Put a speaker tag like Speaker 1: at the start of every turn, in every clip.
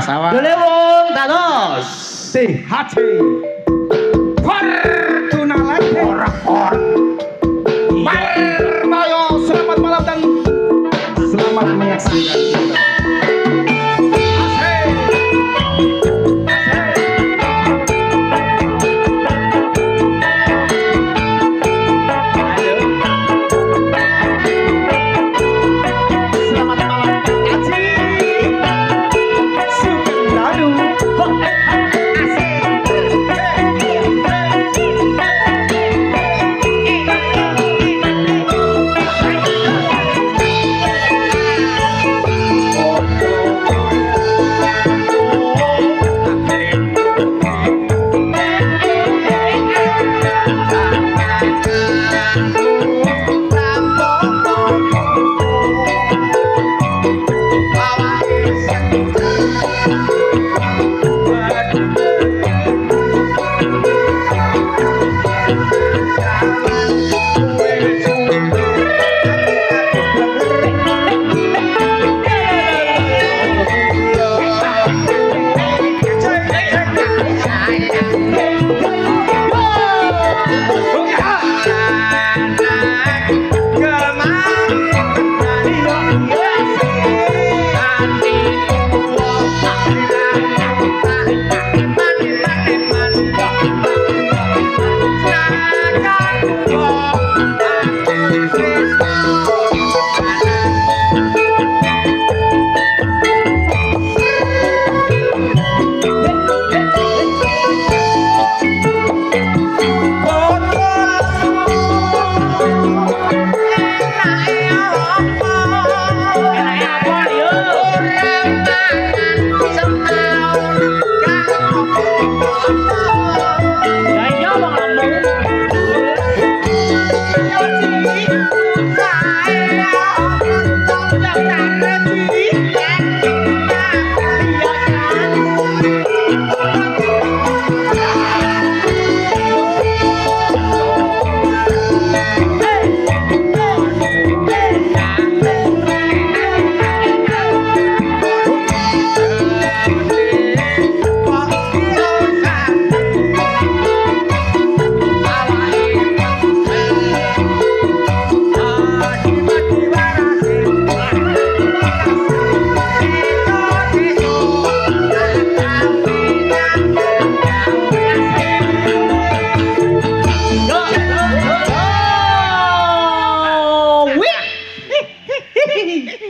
Speaker 1: Sawa.
Speaker 2: Gelewung dados.
Speaker 1: CHC. Fortuna lagi. Marmayo, selamat malam dan selamat menyaksikan.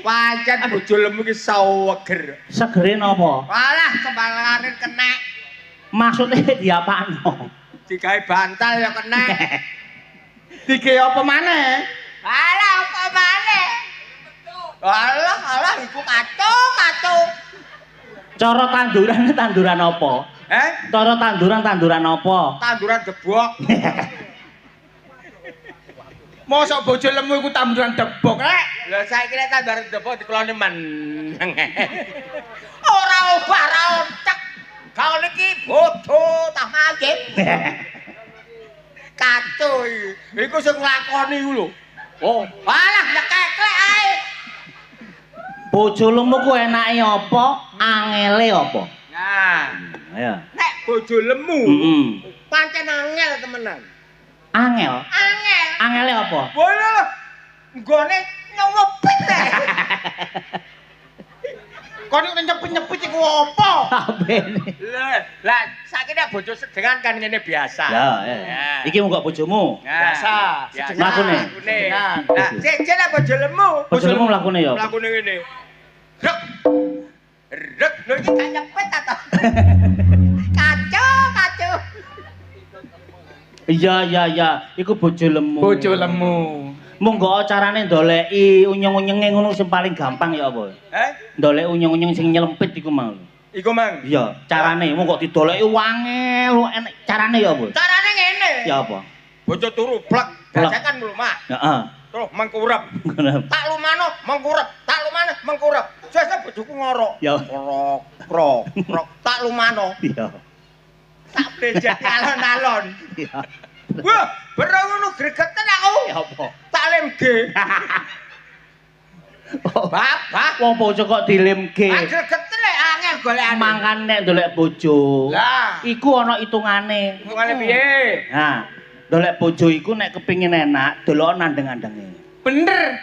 Speaker 3: Pancen bojo lemu ki saweger.
Speaker 2: Segere napa?
Speaker 3: Walah sembalangan kenek.
Speaker 2: Maksude diapakno?
Speaker 3: Digawe bantal ya kenek.
Speaker 1: Tiga apa maneh?
Speaker 3: Alah apa maneh? Alah iku kacau.
Speaker 2: Cara tandurane tanduran apa? Cara tanduran apa?
Speaker 3: Tanduran debok.
Speaker 1: Mosok bojo lemu iku tanduran debok, Rek.
Speaker 3: Lah saiki nek tanduran debok dikeloni meneng. Ora obah ora oncek. Kau niki bodoh tak magip. Kacau iki. Iku sing nglakoni iku lho. Oh, alah nyekeklek ae.
Speaker 2: Bojo lemu ku enake apa? Angele apa?
Speaker 3: Nah,
Speaker 2: Ayo.
Speaker 3: nek bojo lemu pancen angel temenan.
Speaker 2: Angel.
Speaker 3: Angel.
Speaker 2: Angele apa?
Speaker 3: Boleh lah. Nggone nyewepit teh.
Speaker 1: Kok nek nyepit-nyepit iku apa?
Speaker 2: Abene.
Speaker 3: Lah saiki nek bojo sedengan kan ngene biasa.
Speaker 2: Ya. Iki mung kok bojomu.
Speaker 3: Biasa.
Speaker 2: Mlakune.
Speaker 3: Nah, sik nek bojo lemu.
Speaker 2: Bojo lemu mlakune ya.
Speaker 3: Mlakune ngene. Rek. Rek, lho iki gak nyepit ta to. Kacau.
Speaker 2: Iya. Iku bojo lemu.
Speaker 1: Bojo lemu.
Speaker 2: Monggo carane ndoleki unyeng-unyenge ngono sing paling gampang ya apa? Ndolek unyeng-unyeng sing nyelempit iku mau.
Speaker 3: Iku mang.
Speaker 2: Iya, carane monggo didoleki wangel enek carane ya apa?
Speaker 3: Carane ngene.
Speaker 2: Ya apa?
Speaker 3: Bojo turu blek, gajakan mlumak.
Speaker 2: Heeh.
Speaker 3: Terus mengkurep. Tak lumano mengkurep, tak lumane mengkurep. Sesuk bojoku ngorok.
Speaker 2: Ya.
Speaker 3: Krok. Tak lumano.
Speaker 2: Iya.
Speaker 3: Tak bejet alon-alon.
Speaker 2: Iya.
Speaker 3: Wah, bener ngono gregeten aku.
Speaker 2: Ya apa?
Speaker 3: Tak lemge. Bapak,
Speaker 2: Wong bojo kok dilemke.
Speaker 3: gregeten lek angel golekane.
Speaker 2: Mangkane nek ndolek bojo.
Speaker 1: Lah,
Speaker 2: Iku ana hitungane.
Speaker 3: Hitungane piye?
Speaker 2: Nah, ndolek bojo iku nek kepengin enak, delok nandeng-andenge.
Speaker 1: bener.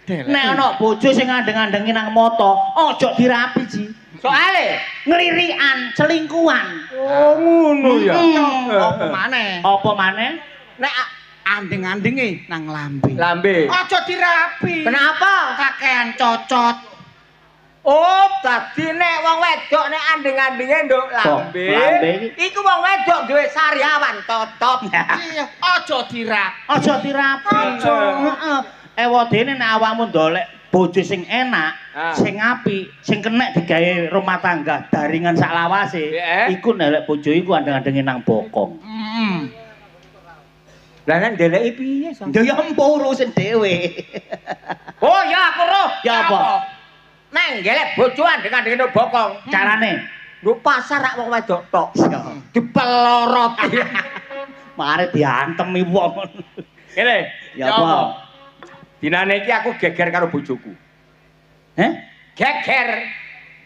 Speaker 2: Nek ana bojo sing ngandeng-andengi nang moto, aja dirapi, Ji.
Speaker 3: Soale
Speaker 2: Nglirikan, selingkuhan.
Speaker 3: oh ngono ya.
Speaker 1: Apa maneh?
Speaker 2: Apa maneh?
Speaker 3: Nek
Speaker 1: Andeng-andenge nang lambe.
Speaker 3: lambe.
Speaker 1: Aja dirapi.
Speaker 3: Kenapa?
Speaker 1: Kakean cocot.
Speaker 3: Oh, dadi nek wong wedok nek andeng-andenge nduk lambe.
Speaker 2: lambe
Speaker 3: Iku wong wedok duwe sariawan totot.
Speaker 1: Iya, aja dirapi.
Speaker 2: Aja dirapi.
Speaker 1: Aja.
Speaker 2: Heeh. Ewadene nek awakmu ndolek bojo sing enak, sing apik, sing kenek digawe rumah tangga daringan sak lawase, iku ndolek bojo iku andeng-andenge nang bokong.
Speaker 3: Lah nek ndeleki piye, Sang?
Speaker 2: Ya empo urusin dhewe.
Speaker 3: Oh, ya aku roh.
Speaker 2: Ya apa?
Speaker 3: Nek ngelek bojo andeng-andenge nduk bokong.
Speaker 2: Carane?
Speaker 3: Nduk pasar rak wong wedok tok. Dipeloroti.
Speaker 2: Mare diantemi wong.
Speaker 3: Ngene.
Speaker 2: Ya apa?
Speaker 3: Dinane iki aku geger karo bojoku.
Speaker 2: Heh?
Speaker 3: Geger.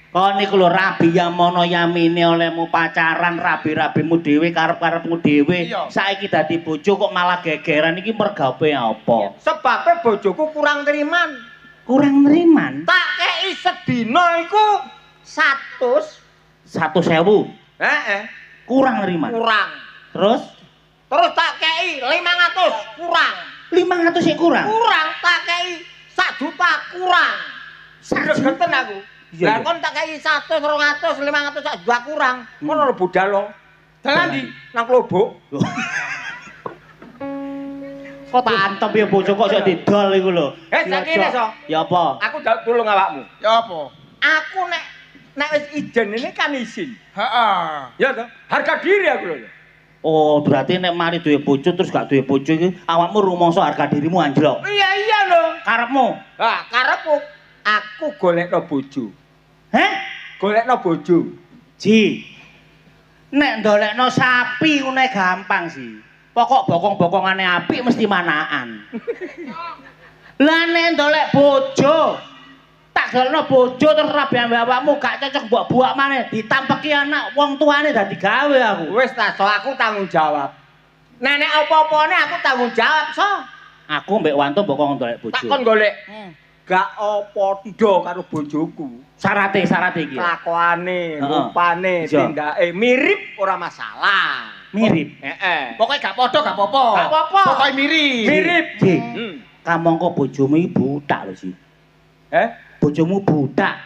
Speaker 2: Kon niku lho rabi yamono yamine olehmu pacaran rabi-rabimu dhewe karep-karepmu dhewe. Saiki dadi bojo kok malah gegeran iki mergawe apa?
Speaker 3: Sebabe bojoku kurang teriman.
Speaker 2: Kurang neriman?
Speaker 3: Tak kei sedina iku
Speaker 2: 100.000.
Speaker 3: Heeh.
Speaker 2: Kurang neriman.
Speaker 3: Kurang.
Speaker 2: Terus
Speaker 3: Tak kei 500 kurang.
Speaker 2: 500 sik kurang.
Speaker 3: Kurang tak kei 1 juta kurang. Gregeten aku. Lah kon tak kei 100, 200, 500 sak juta kurang. Ngono lho budal lo.
Speaker 1: Dalan ndi?
Speaker 3: Nang klobok.
Speaker 2: Kok tak antep ya bojo kok iso didol iku lho.
Speaker 3: Saiki ne, So.
Speaker 2: Ya apa?
Speaker 3: Aku tulung awakmu.
Speaker 1: Ya apa?
Speaker 3: Aku nek wis ijen ini kan izin.
Speaker 1: Heeh.
Speaker 3: Ya toh? Harga diri aku lho.
Speaker 2: Oh, berarti nek mari duwe bojo terus gak duwe bojo iki awakmu rumangsa harga dirimu anjlok.
Speaker 3: Iya lho.
Speaker 2: Karepmu?
Speaker 3: Lah, karepku aku golekno bojo.
Speaker 2: Heh?
Speaker 3: Golekno bojo.
Speaker 2: Ji. Nek ndolekno sapi ngene gampang sih. Pokok bokong-bokongane apik mesti manaan. Lah nek ndolek bojo, tak dolekno bojo terus rabi ambek awakmu gak cocok mbok buak maneh ditampeki anak wong tuane dadi gawe aku.
Speaker 3: Wis ta, So, aku tanggung jawab. Nenek apa-apane aku tanggung jawab, So.
Speaker 2: Aku mbek wantu bokong ndolek bojo.
Speaker 3: Tak kon golek. Gak apa-apa karo bojoku.
Speaker 2: Syarate iki.
Speaker 3: Kelakuane, rupane, tindake mirip ora masalah.
Speaker 2: Mirip.
Speaker 3: Heeh.
Speaker 1: Pokoke gak padha gak apa-apa.
Speaker 3: Gak apa-apa.
Speaker 1: Pokoke mirip.
Speaker 3: Mirip.
Speaker 2: Ji. Kamangka bojomu iki butak lho, Ji. Bojomu butak.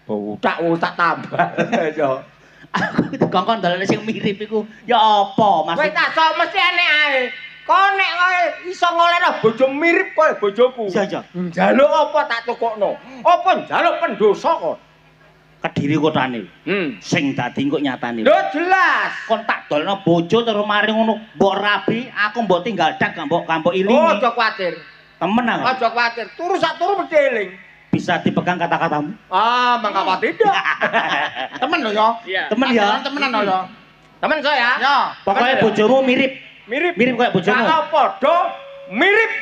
Speaker 3: Butak tak tambah. Yo.
Speaker 2: Aku dikongkon dalane sing mirip iku ya apa maksud?
Speaker 3: Wis tak So, mesti enek ae. Kok nek kowe iso ngolehno bojo mirip koyo bojoku.
Speaker 2: Iya.
Speaker 3: Njaluk apa tak tukokno? Apa njaluk pendosa kok?
Speaker 2: Kediri kotane. Sing dadi kok nyatane.
Speaker 3: Lho jelas.
Speaker 2: Kon tak dolno bojo terus mari ngono mbok rabi, aku mbok tinggal dak gak mbok kampuk ilingi.
Speaker 3: Oh, aja kuwatir.
Speaker 2: Temen aku.
Speaker 3: Aja kuwatir. Turu sak turu mesti eling.
Speaker 2: Bisa dipegang kata-katamu.
Speaker 3: Ah, mangkapa tidak?
Speaker 1: Temen lho ya.
Speaker 3: Iya.
Speaker 2: Temen ya.
Speaker 1: Temenan lho ya.
Speaker 3: Temen saya.
Speaker 1: Ya.
Speaker 2: Pokoknya bojomu mirip.
Speaker 3: Mirip.
Speaker 2: Mirip kayak bojomu.
Speaker 3: Kalau padha mirip.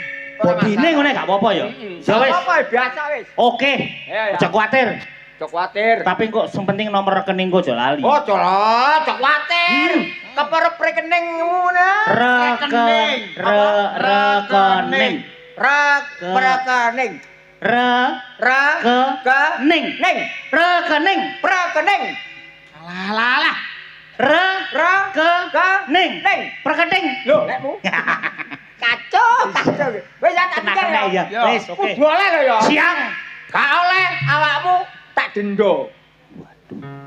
Speaker 2: Bodine ngene gak apa-apa ya. Ya wis.
Speaker 3: Apa biasa wis.
Speaker 2: Oke.
Speaker 3: Ya.
Speaker 2: Aja kuwatir.
Speaker 3: Aja kuwatir.
Speaker 2: Tapi kok sing penting nomor rekeningku aja lali.
Speaker 3: Oh, aja kuwatir. Keperep rekeningmu nah.
Speaker 2: Rekening.
Speaker 3: Rekening. Rekening.
Speaker 1: Lah.
Speaker 2: Rekening. Rekening.
Speaker 3: Lho, lekmu. Kacau. Wis ya tak pikir ya.
Speaker 2: Ya. Wis, oke.
Speaker 3: Kudu oleh lho ya.
Speaker 2: Siang.
Speaker 3: Gak oleh awakmu tak denda.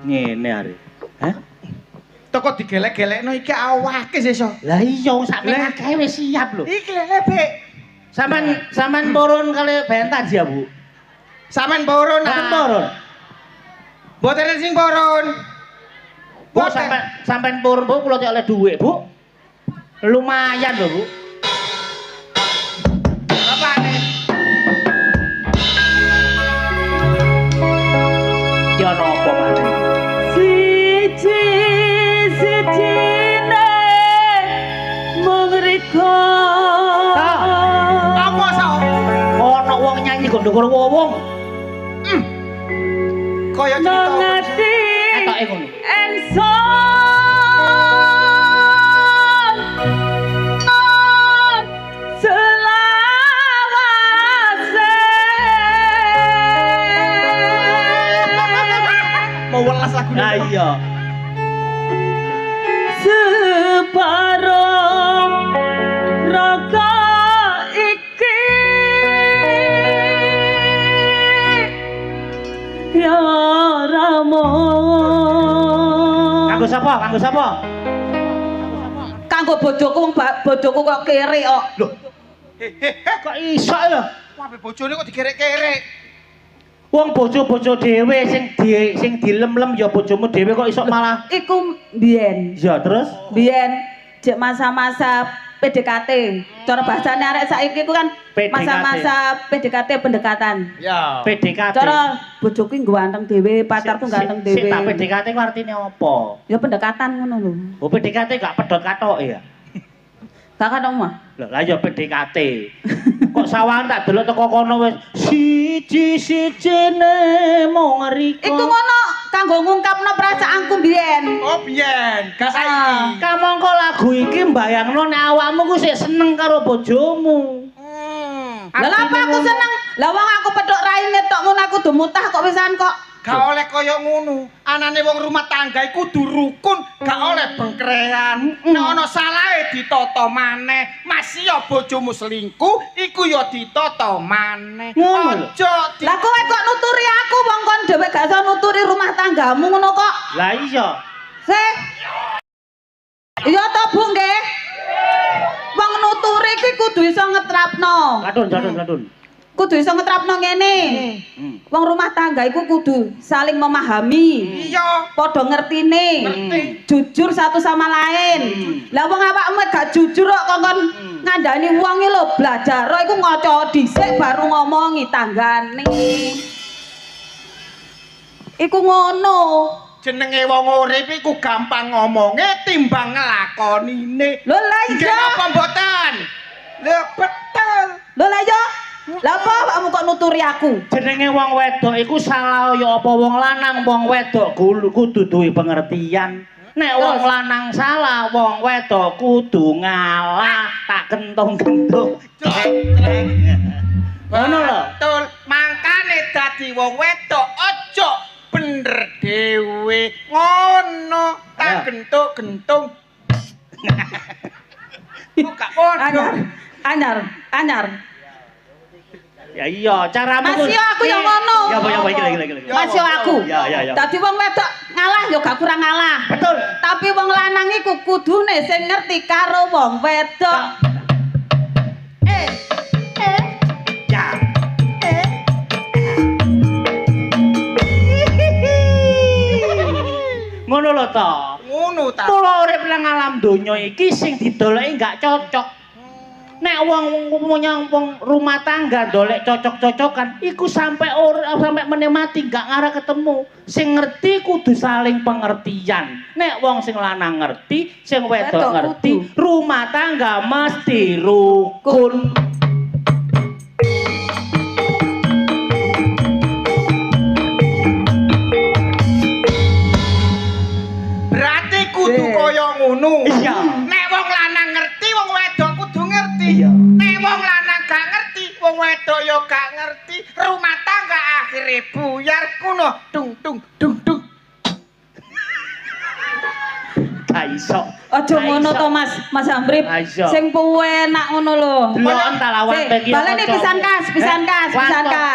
Speaker 2: Ngene are. Hah?
Speaker 1: Toko digelek-gelekno iki awake sesuk.
Speaker 2: Lah iya sampeyan akeh wis siap lho.
Speaker 1: Iki lebek.
Speaker 2: Sampean purun kali bentas ya, Bu?
Speaker 1: Sampean purun.
Speaker 2: Sampean purun.
Speaker 1: Mboten sing purun.
Speaker 2: Bu, sampean purun, Bu, kula oleh dhuwit, Bu. Lumayan lho, Bu.
Speaker 1: Apane?
Speaker 2: Ya napa maneh?
Speaker 4: Sijine mung riko.
Speaker 1: Apa sak?
Speaker 2: Ana wong nyanyi kok ndukur wong.
Speaker 1: Kaya
Speaker 4: Nang
Speaker 1: cerita.
Speaker 4: ati
Speaker 1: welas lagune.
Speaker 2: Lah iya.
Speaker 4: Separuh raga iki ya Ramo.
Speaker 2: Kanggo sapa? Kanggo sapa?
Speaker 4: Kanggo bojoku wong bojoku kok kere kok.
Speaker 2: Loh. Kok iso ya?
Speaker 1: Wae bojone kok digerek-gerek.
Speaker 2: Wong bojo-bojo dhewe sing dilem-lem ya bojomu dhewe kok iso malah.
Speaker 4: Iku biyen.
Speaker 2: Ya terus
Speaker 4: Biyen jek masa-masa PDKT. Cara bahasane arek saiki ku kan
Speaker 2: PDKT.
Speaker 4: masa-masa PDKT pendekatan.
Speaker 1: Ya.
Speaker 2: PDKT.
Speaker 4: Cara bojoku ganteng dhewe, pacarku ganteng
Speaker 2: Sik
Speaker 4: dhewe.
Speaker 2: tak PDKT ku artine apa?
Speaker 4: Ya pendekatan ngono lho.
Speaker 2: Oh PDKT gak pedhot katoke ya.
Speaker 4: Gak kan omah.
Speaker 2: Lah ya PDKT. Kok sawangan tak delok teko kono wis siji-sijine mung ngriko.
Speaker 4: Iku ngono kanggo ngungkapno perasaanku biyen.
Speaker 1: Oh biyen, gak saiki.
Speaker 4: Ah.
Speaker 2: Kamangka lagu iki mbayangno nek awakmu ku sik seneng karo bojomu.
Speaker 4: Lah lha apa aku seneng? Lah wong aku pedhok raine tok ngono aku kudu mutah kok pisan kok.
Speaker 1: Gak oleh kaya ngono. Anane wong rumah tangga iku kudu rukun, gak oleh bengkrean. Nek ana salahe ditata maneh. Masih ya bojomu selingkuh, iku ya ditata maneh.
Speaker 2: Ngono.
Speaker 1: Aja di
Speaker 4: Lah kowe kok nuturi aku wong kon dhewe gak iso nuturi rumah tanggamu ngono kok.
Speaker 2: Lah iya.
Speaker 4: Sih. Iya to Bu nggih? Wong nuturi iki kudu iso ngetrapno.
Speaker 2: Kadun.
Speaker 4: Kudu iso ngetrapno ngene. Wong rumah tangga iku kudu saling memahami.
Speaker 1: iya.
Speaker 4: Padha ngertine.
Speaker 1: Ngerti.
Speaker 4: Jujur satu sama lain. Lah wong awakmu gak jujur kok kongkon ngandani wong iki lho belajar iku ngaca dhisik baru ngomongi tanggane. Iku ngono.
Speaker 1: Jenenge wong urip iku gampang ngomonge timbang nglakonine.
Speaker 4: Lho lah
Speaker 1: Nggih
Speaker 4: iya.
Speaker 1: napa mboten? Lha betul.
Speaker 4: Lho lah iya. Lah apa awakmu kok nuturi aku?
Speaker 2: Jenenge wong wedok iku salah ya apa wong lanang, wong wedok kudu duwe pengertian. Nek wong lanang salah, wong wedok kudu ngalah, tak kentung-kentung. Ngono lho.
Speaker 1: Betul. Mangkane dadi wong wedok aja bener dhewe. Ngono. Tak gentuk-gentung. Kok gak podo.
Speaker 4: Anyar.
Speaker 2: Ya iya, caramu
Speaker 4: Mas yo aku yo ngono.
Speaker 2: Ya apa iki.
Speaker 4: Mas yo aku.
Speaker 2: Ya.
Speaker 4: Dadi wong wedok ngalah yo gak kurang ngalah.
Speaker 2: Betul.
Speaker 4: Tapi wong lanang iku kudune sing ngerti karo wong wedok.
Speaker 2: Ya. Ngono lho to.
Speaker 1: Ngono ta.
Speaker 2: Mula urip nang alam donya iki sing didoleki gak cocok. Nek wong rumah tangga dolek cocok-cocokan iku sampai meneh mati gak ngarah ketemu. Sing ngerti kudu saling pengertian. Nek wong sing lanang ngerti, sing wedok ngerti, rumah tangga mesti rukun.
Speaker 1: Berarti kudu kaya ngono.
Speaker 2: Iya.
Speaker 1: Nek wong lanang ngerti, wong wedok kudu ngerti.
Speaker 2: Iya.
Speaker 1: Nek wong lanang gak ngerti, wong wedok yo gak ngerti. Rumah tangga akhirnya buyar kuno. Dung.
Speaker 2: Gak iso.
Speaker 4: Aja ngono to Mas Amrip.
Speaker 2: Aja.
Speaker 4: Sing penak ngono lho.
Speaker 2: Deloken ta lawan iki.
Speaker 4: Balene pisan kas.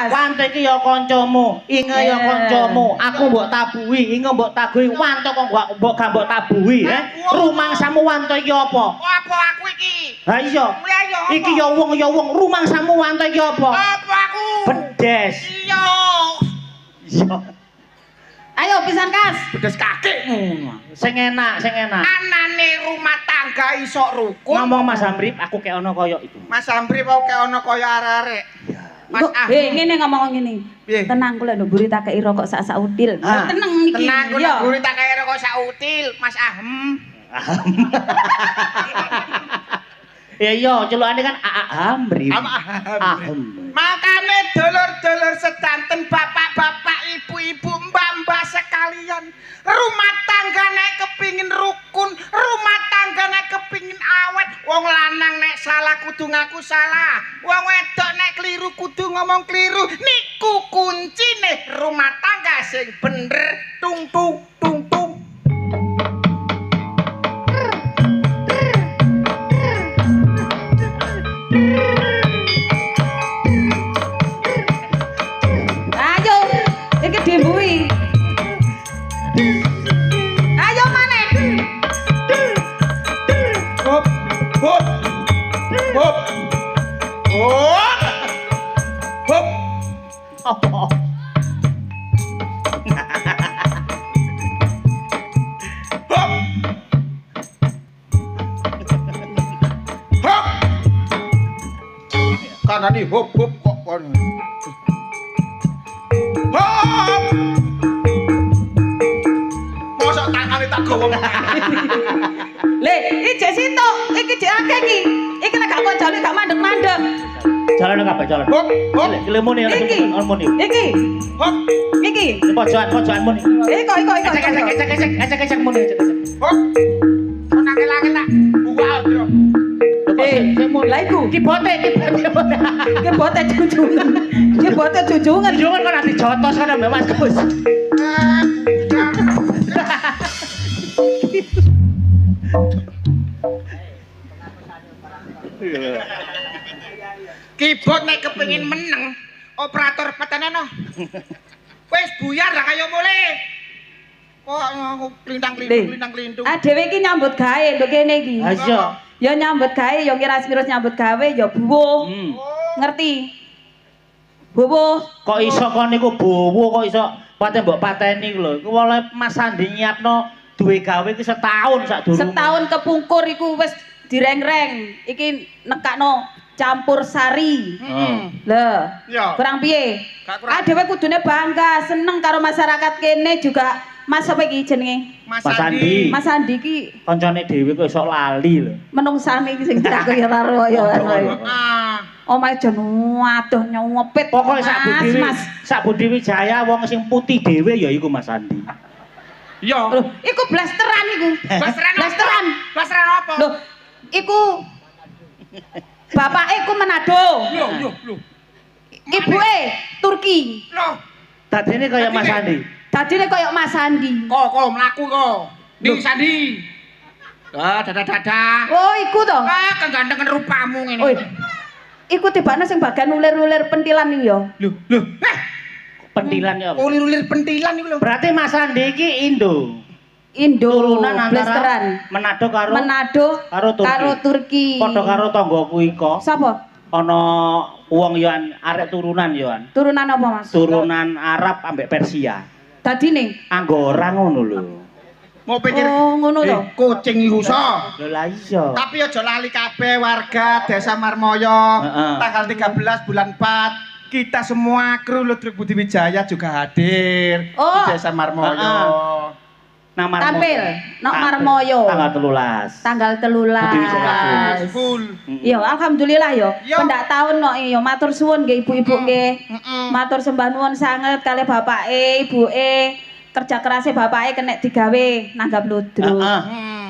Speaker 2: Wante iki ya kancamu, inge ya kancamu. Aku mbok tabuhi, inge mbok tabuhi. Wanto kok mbok gak mbok tabuhi, Rumangsamu wanto iki apa?
Speaker 1: Apa aku iki?
Speaker 2: Ha iya.
Speaker 1: Lah yo.
Speaker 2: Iki ya wong, rumangsamu wanto iki apa?
Speaker 1: Apa aku?
Speaker 2: Bedes.
Speaker 1: Iya.
Speaker 2: Iya.
Speaker 4: Ayo pisan kas.
Speaker 1: Bedes kakekmu.
Speaker 2: Sing enak.
Speaker 1: Anane rumah tangga iso rukun.
Speaker 2: Ngomong Mas Amrip, aku kek ono koyo itu.
Speaker 1: Mas Amri mau kayak ono kaya arek-arek. Mas
Speaker 4: Ngene ngomong ngene.
Speaker 1: Piye?
Speaker 4: Tenang kula nduk buri tak kei rokok sak util.
Speaker 2: Ah.
Speaker 4: Tenang iki.
Speaker 1: Tenang kok
Speaker 4: Yo.
Speaker 1: guru tak kaya rokok sautil, Mas Ahem.
Speaker 2: Ya iya, celukane kan Amrip.
Speaker 1: Ahem. Makane dulur-dulur sedanten, bapak-bapak, ibu-ibu, mbak-mbak sekalian, rumah tangga nek kepingin rukun, rumah tangga nek kepingin awet, wong lanang nek salah kudu ngaku salah, wong wedok nek keliru kudu ngomong keliru. Niku kuncine rumah tangga sing bener. Tung. tung tung tung.
Speaker 4: Ayo, iki dimbui. Ayo maneh.
Speaker 1: Hop hop hop. Oh. Hop.
Speaker 2: Apa?
Speaker 1: Hop. Hop. Kanane hop hop kok kon. Hop. Mosok tangane tak gowo.
Speaker 4: Le, iki jek sitok, iki jek akeh iki. Iki nek gak koncone gak mandeg-mandeg.
Speaker 2: Jalan kabeh jalan.
Speaker 1: Hop hop.
Speaker 2: Lemune
Speaker 4: Iki.
Speaker 2: harmoni.
Speaker 4: Iki.
Speaker 1: Hop.
Speaker 4: Iki.
Speaker 2: Pojokan muni.
Speaker 4: Iko.
Speaker 2: Ecek muni.
Speaker 1: Hop. Menangi langit tak. Buka bro.
Speaker 4: Lah iku.
Speaker 2: Ki bote.
Speaker 4: Ki bote junjungan. Ki bote junjungan.
Speaker 2: Junjungan kok nanti jotos kan Mbak Mas Gus.
Speaker 1: Kibot nek kepengin meneng, operator petene no. Wis buyar lah kaya mulai. Kok klintang-klindung.
Speaker 4: Ah dhewe iki nyambut gawe lho kene iki.
Speaker 2: Ha iya.
Speaker 4: Ya nyambut gawe, ya ngira-ngira nyambut gawe, ya buwo. Ngerti? Buwo.
Speaker 2: Kok iso kon niku bowo kok iso paten mbok pateni lho. Iku oleh Mas Sandi nyiapno duwe gawe iki setahun sadurunge.
Speaker 4: Setahun kepungkur iku wis direng-reng. Iki nekakno campur sari. Lah,
Speaker 1: Ya.
Speaker 4: kurang piye?
Speaker 1: Gak kurang.
Speaker 4: Ah dhewe kudune bangga, seneng karo masyarakat kene juga. Mas apa iki jenenge?
Speaker 1: Mas
Speaker 2: Mas
Speaker 1: Andi.
Speaker 2: Andi.
Speaker 4: Mas Andi iki
Speaker 2: Kancane dhewe kok iso lali lho.
Speaker 4: menungsane iki sing tak kaya karo ya anu.
Speaker 1: Ah.
Speaker 4: Omahe jan waduh nyopet.
Speaker 2: Pokoke sak Budi
Speaker 4: Mas.
Speaker 2: sak Budi Wijaya wong sing putih dhewe ya iku Mas Andi.
Speaker 1: Yo.
Speaker 4: Loh, iku blasteran iku.
Speaker 1: Blasteran apa?
Speaker 4: Blasteran.
Speaker 1: Blasteran apa?
Speaker 4: Loh, iku bapake ku Manado.
Speaker 1: Loh.
Speaker 4: Ibuke Turki.
Speaker 1: Loh.
Speaker 2: Dadene kaya Mas Andi.
Speaker 4: Dadine koyo Mas Andi.
Speaker 1: Kok mlaku kok. Ning Sandi. Ah, dadah.
Speaker 4: Oh, iku to.
Speaker 1: Ah, kegantengan rupamu ngene.
Speaker 4: Oi. Iku tibane sing bagian ulir-ulir pentilan iki ya.
Speaker 1: Loh.
Speaker 2: Pentilan ya. apa?
Speaker 1: Ulir-ulir pentilan iku lho.
Speaker 2: Berarti Mas Andi iki Indo.
Speaker 4: Turunan
Speaker 2: Turunan
Speaker 4: blasteran.
Speaker 2: antara Manado karo
Speaker 4: Manado
Speaker 2: karo
Speaker 4: Turki.
Speaker 2: padha karo tanggoku iko.
Speaker 4: Sapa?
Speaker 2: Ana wong yo arek turunan yo.
Speaker 4: Turunan apa, Mas?
Speaker 2: Turunan Arab ambek Persia.
Speaker 4: Dadine.
Speaker 2: Anggora ngono lho.
Speaker 1: Mau pikir
Speaker 4: Oh, ngono to.
Speaker 1: kucing iku so.
Speaker 2: Lho lah iya.
Speaker 1: Tapi aja lali kabeh warga Desa Marmoyo.
Speaker 2: Heeh.
Speaker 1: Tanggal 13 bulan 4 kita semua kru Ludruk Budi Wijaya juga hadir
Speaker 4: Oh.
Speaker 1: di Desa Marmoyo.
Speaker 2: Heeh. Nang
Speaker 4: Tampil nok Marmoyo.
Speaker 2: Tanggal 13.
Speaker 4: Tanggal
Speaker 2: Budi Wijaya
Speaker 4: 13.
Speaker 1: Full.
Speaker 4: Iya, alhamdulillah yo.
Speaker 1: Yo.
Speaker 4: Pendak tahun no yo matur suwun nggih ibu-ibu nggih. Matur sembah nuwun sanget kalih bapake, ibuke. Kerja kerasé bapake kena digawe nanggap ludruk.
Speaker 2: Heeh.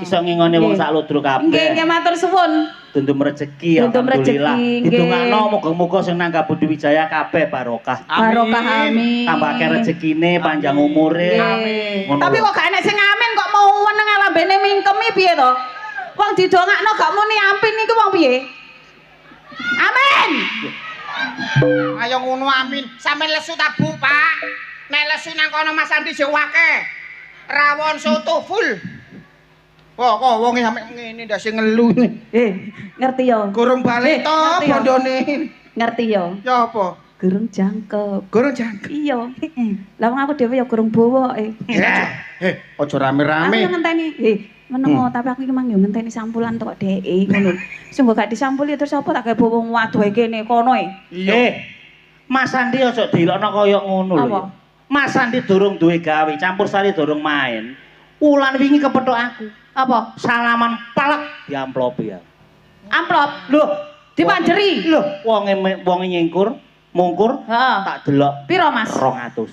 Speaker 2: Iso ngingone wong
Speaker 4: Nggih.
Speaker 2: sak ludruk kabeh.
Speaker 4: Nggih matur suwun.
Speaker 2: Dundum rezeki
Speaker 4: Dundum
Speaker 2: alhamdulillah.
Speaker 4: rezeki, nggih.
Speaker 2: Ditungakno muga-muga sing nanggap Budi Wijaya kabeh barokah.
Speaker 4: Barokah amin.
Speaker 2: Tambahke rezekine, panjang umure.
Speaker 4: Nggih.
Speaker 2: Ngono
Speaker 4: Tapi
Speaker 2: lho.
Speaker 4: kok gak enek sing amin kok mau weneng lambene mingkemi piye to? Wong didongakno gak muni ampin iku wong piye? Amin.
Speaker 1: Ayo ngono amin. Sampe lesu tabu, Pak. Nek lesu nang kono Mas Andi sing akeh. Rawon soto full. Kok wonge sampe ngene ndak sing ngelu.
Speaker 4: Ngerti yo.
Speaker 1: Gurung balik to
Speaker 4: Ngerti ya.
Speaker 1: bondone.
Speaker 4: Ngerti yo.
Speaker 1: Ya apa?
Speaker 4: Gurung jangkep.
Speaker 1: Gurung jangkep.
Speaker 4: Iya. Lah wong aku dhewe ya gurung bawa.
Speaker 1: Aja
Speaker 4: Aku
Speaker 1: rame-rame.
Speaker 4: yo ngenteni. Meneng tapi aku iki mang yo ngenteni sampulan tok dhek ngono. Sing mbok gak disampuli terus apa tak gawe bawa waduh kene kono e.
Speaker 2: Eh, Mas Andi aja dilokno kaya ngono lho.
Speaker 4: Apa?
Speaker 2: Mas Andi durung duwe gawe, campur sari durung main. Wulan wingi kepethuk aku.
Speaker 4: Apa?
Speaker 2: Salaman palek di amplop ya.
Speaker 4: Amplop
Speaker 2: Lho,
Speaker 4: dipanjeri.
Speaker 2: lho, wonge nyengkur, mungkur,
Speaker 4: Heeh.
Speaker 2: tak delok
Speaker 4: Piro, Mas?
Speaker 2: 200.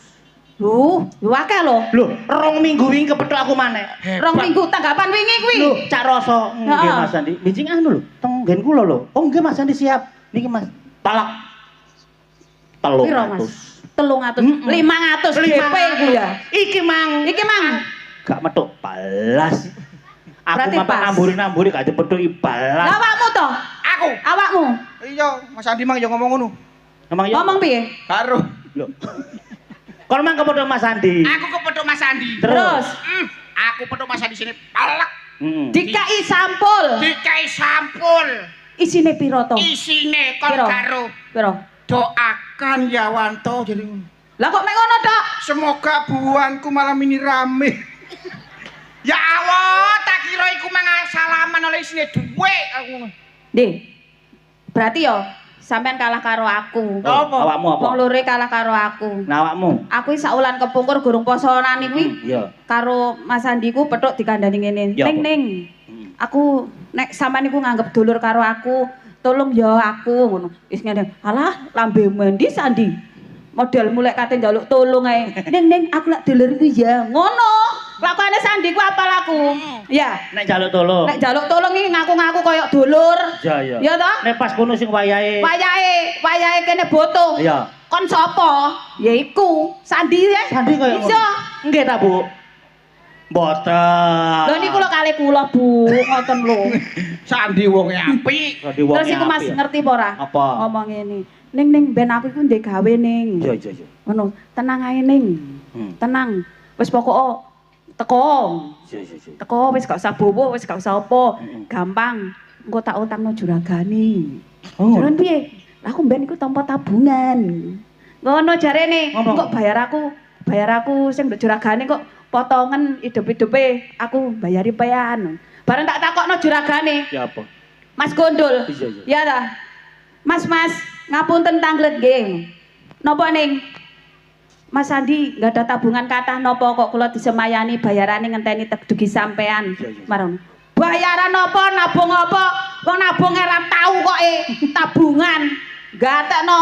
Speaker 4: Yo akeh lho.
Speaker 2: Lho, 2 minggu wingi kepethuk aku maneh.
Speaker 4: Rong minggu tanggapan wingi kuwi.
Speaker 2: Lho, cak rasa nggih
Speaker 4: Heeh.
Speaker 2: Mas Andi. Mijing anu lho, teng nggen kula lho. Oh nggih Mas Andi siap. Niki Mas, palek.
Speaker 4: Piro, Mas?
Speaker 2: 300.
Speaker 4: 300, 500 DP iku ya.
Speaker 2: Iki mang gak metuk balas. Aku
Speaker 4: Berarti
Speaker 2: mapak
Speaker 4: pas.
Speaker 2: namburi gak dipethuki balas.
Speaker 4: Lah awakmu to?
Speaker 1: Aku.
Speaker 4: Awakmu.
Speaker 1: Iya, Mas Andi mang yo ngomong ngono.
Speaker 4: Ngomong piye?
Speaker 1: Karo.
Speaker 2: Lho. Kon mang kepethuk Mas Andi.
Speaker 1: Aku kepethuk Mas Andi.
Speaker 4: Terus
Speaker 1: Aku kepethuk Mas Andi sini palak.
Speaker 2: Heeh.
Speaker 4: dikai sampul.
Speaker 1: Dikai sampul.
Speaker 4: Isine piro to?
Speaker 1: Isine kon
Speaker 4: Piro?
Speaker 1: karo
Speaker 4: Piro?
Speaker 1: doakan ya Wanto jadi
Speaker 4: Lah kok mek ngono, Dok?
Speaker 1: semoga buanku malam ini rame. Ya Allah, tak kira iku mang salaman oleh isine dhuwit aku.
Speaker 4: Nggih. Berarti yo sampean kalah karo aku.
Speaker 1: Apa?
Speaker 2: Awakmu apa?
Speaker 4: Wong lore kalah karo aku.
Speaker 2: Nah, awakmu.
Speaker 4: Aku iki saulan kepungkur gurung posonan iki
Speaker 2: Iya.
Speaker 4: karo Mas Andiku pethuk dikandani ngene.
Speaker 2: Ya,
Speaker 4: Ning
Speaker 2: apa?
Speaker 4: ning. Aku nek sampean niku nganggep dulur karo aku, tolong ya aku ngono. Wis ngene. Alah, lambe mendi Sandi. Model mulai kate njaluk tolong ae. Ning aku lak dulur iku ya. Ngono. Lakone Sandi ku apal aku. Ya.
Speaker 2: Nek njaluk tolong.
Speaker 4: Nek njaluk tolong iki ngaku-ngaku koyo dulur.
Speaker 2: Iya, iya.
Speaker 4: Ya toh?
Speaker 2: Nek pas kono sing wayahe.
Speaker 4: Wayahe kene boto.
Speaker 2: Iya.
Speaker 4: Kon sapa? Ya iku, Sandi ya.
Speaker 2: Sandi koyo ngono.
Speaker 4: Iya.
Speaker 2: Nggih ta, Bu? Mboten.
Speaker 4: Lho niku lho kali kula, Bu, ngoten lho.
Speaker 1: Sandi wonge apik.
Speaker 2: Sandi wong
Speaker 4: Terus iku Mas
Speaker 2: apik ya.
Speaker 4: ngerti apa ora?
Speaker 2: Apa?
Speaker 4: Ngomong ngene. Ning ben aku iku ndek gawe ning.
Speaker 2: Iya, iya, iya.
Speaker 4: Ngono, tenang ae ning. Tenang. Wis pokok teko.
Speaker 2: Iya, iya, iya.
Speaker 4: Teko wis gak usah bobo, wis gak usah apa. Gampang. Engko tak utangno juragane.
Speaker 2: Oh.
Speaker 4: Jaran piye? Lah aku mben iku tanpa tabungan. Ngono jarene.
Speaker 2: Ngomong.
Speaker 4: Kok bayar aku sing ndek juragane kok potongan hidup-hidupe aku bayari pean. Bareng tak takokno juragane.
Speaker 2: Ya apa?
Speaker 4: Mas Gondol.
Speaker 2: Iya, iya.
Speaker 4: Ya ta. Mas, ngapunten tanglet nggih. Napa ning Mas Andi nggak ada tabungan kathah napa kok kula disemayani bayarane ngenteni dugi sampean.
Speaker 2: Iya, iya.
Speaker 4: Marang. Bayaran apa nabung apa? Wong nabung ora tau kok tabungan. Gatekno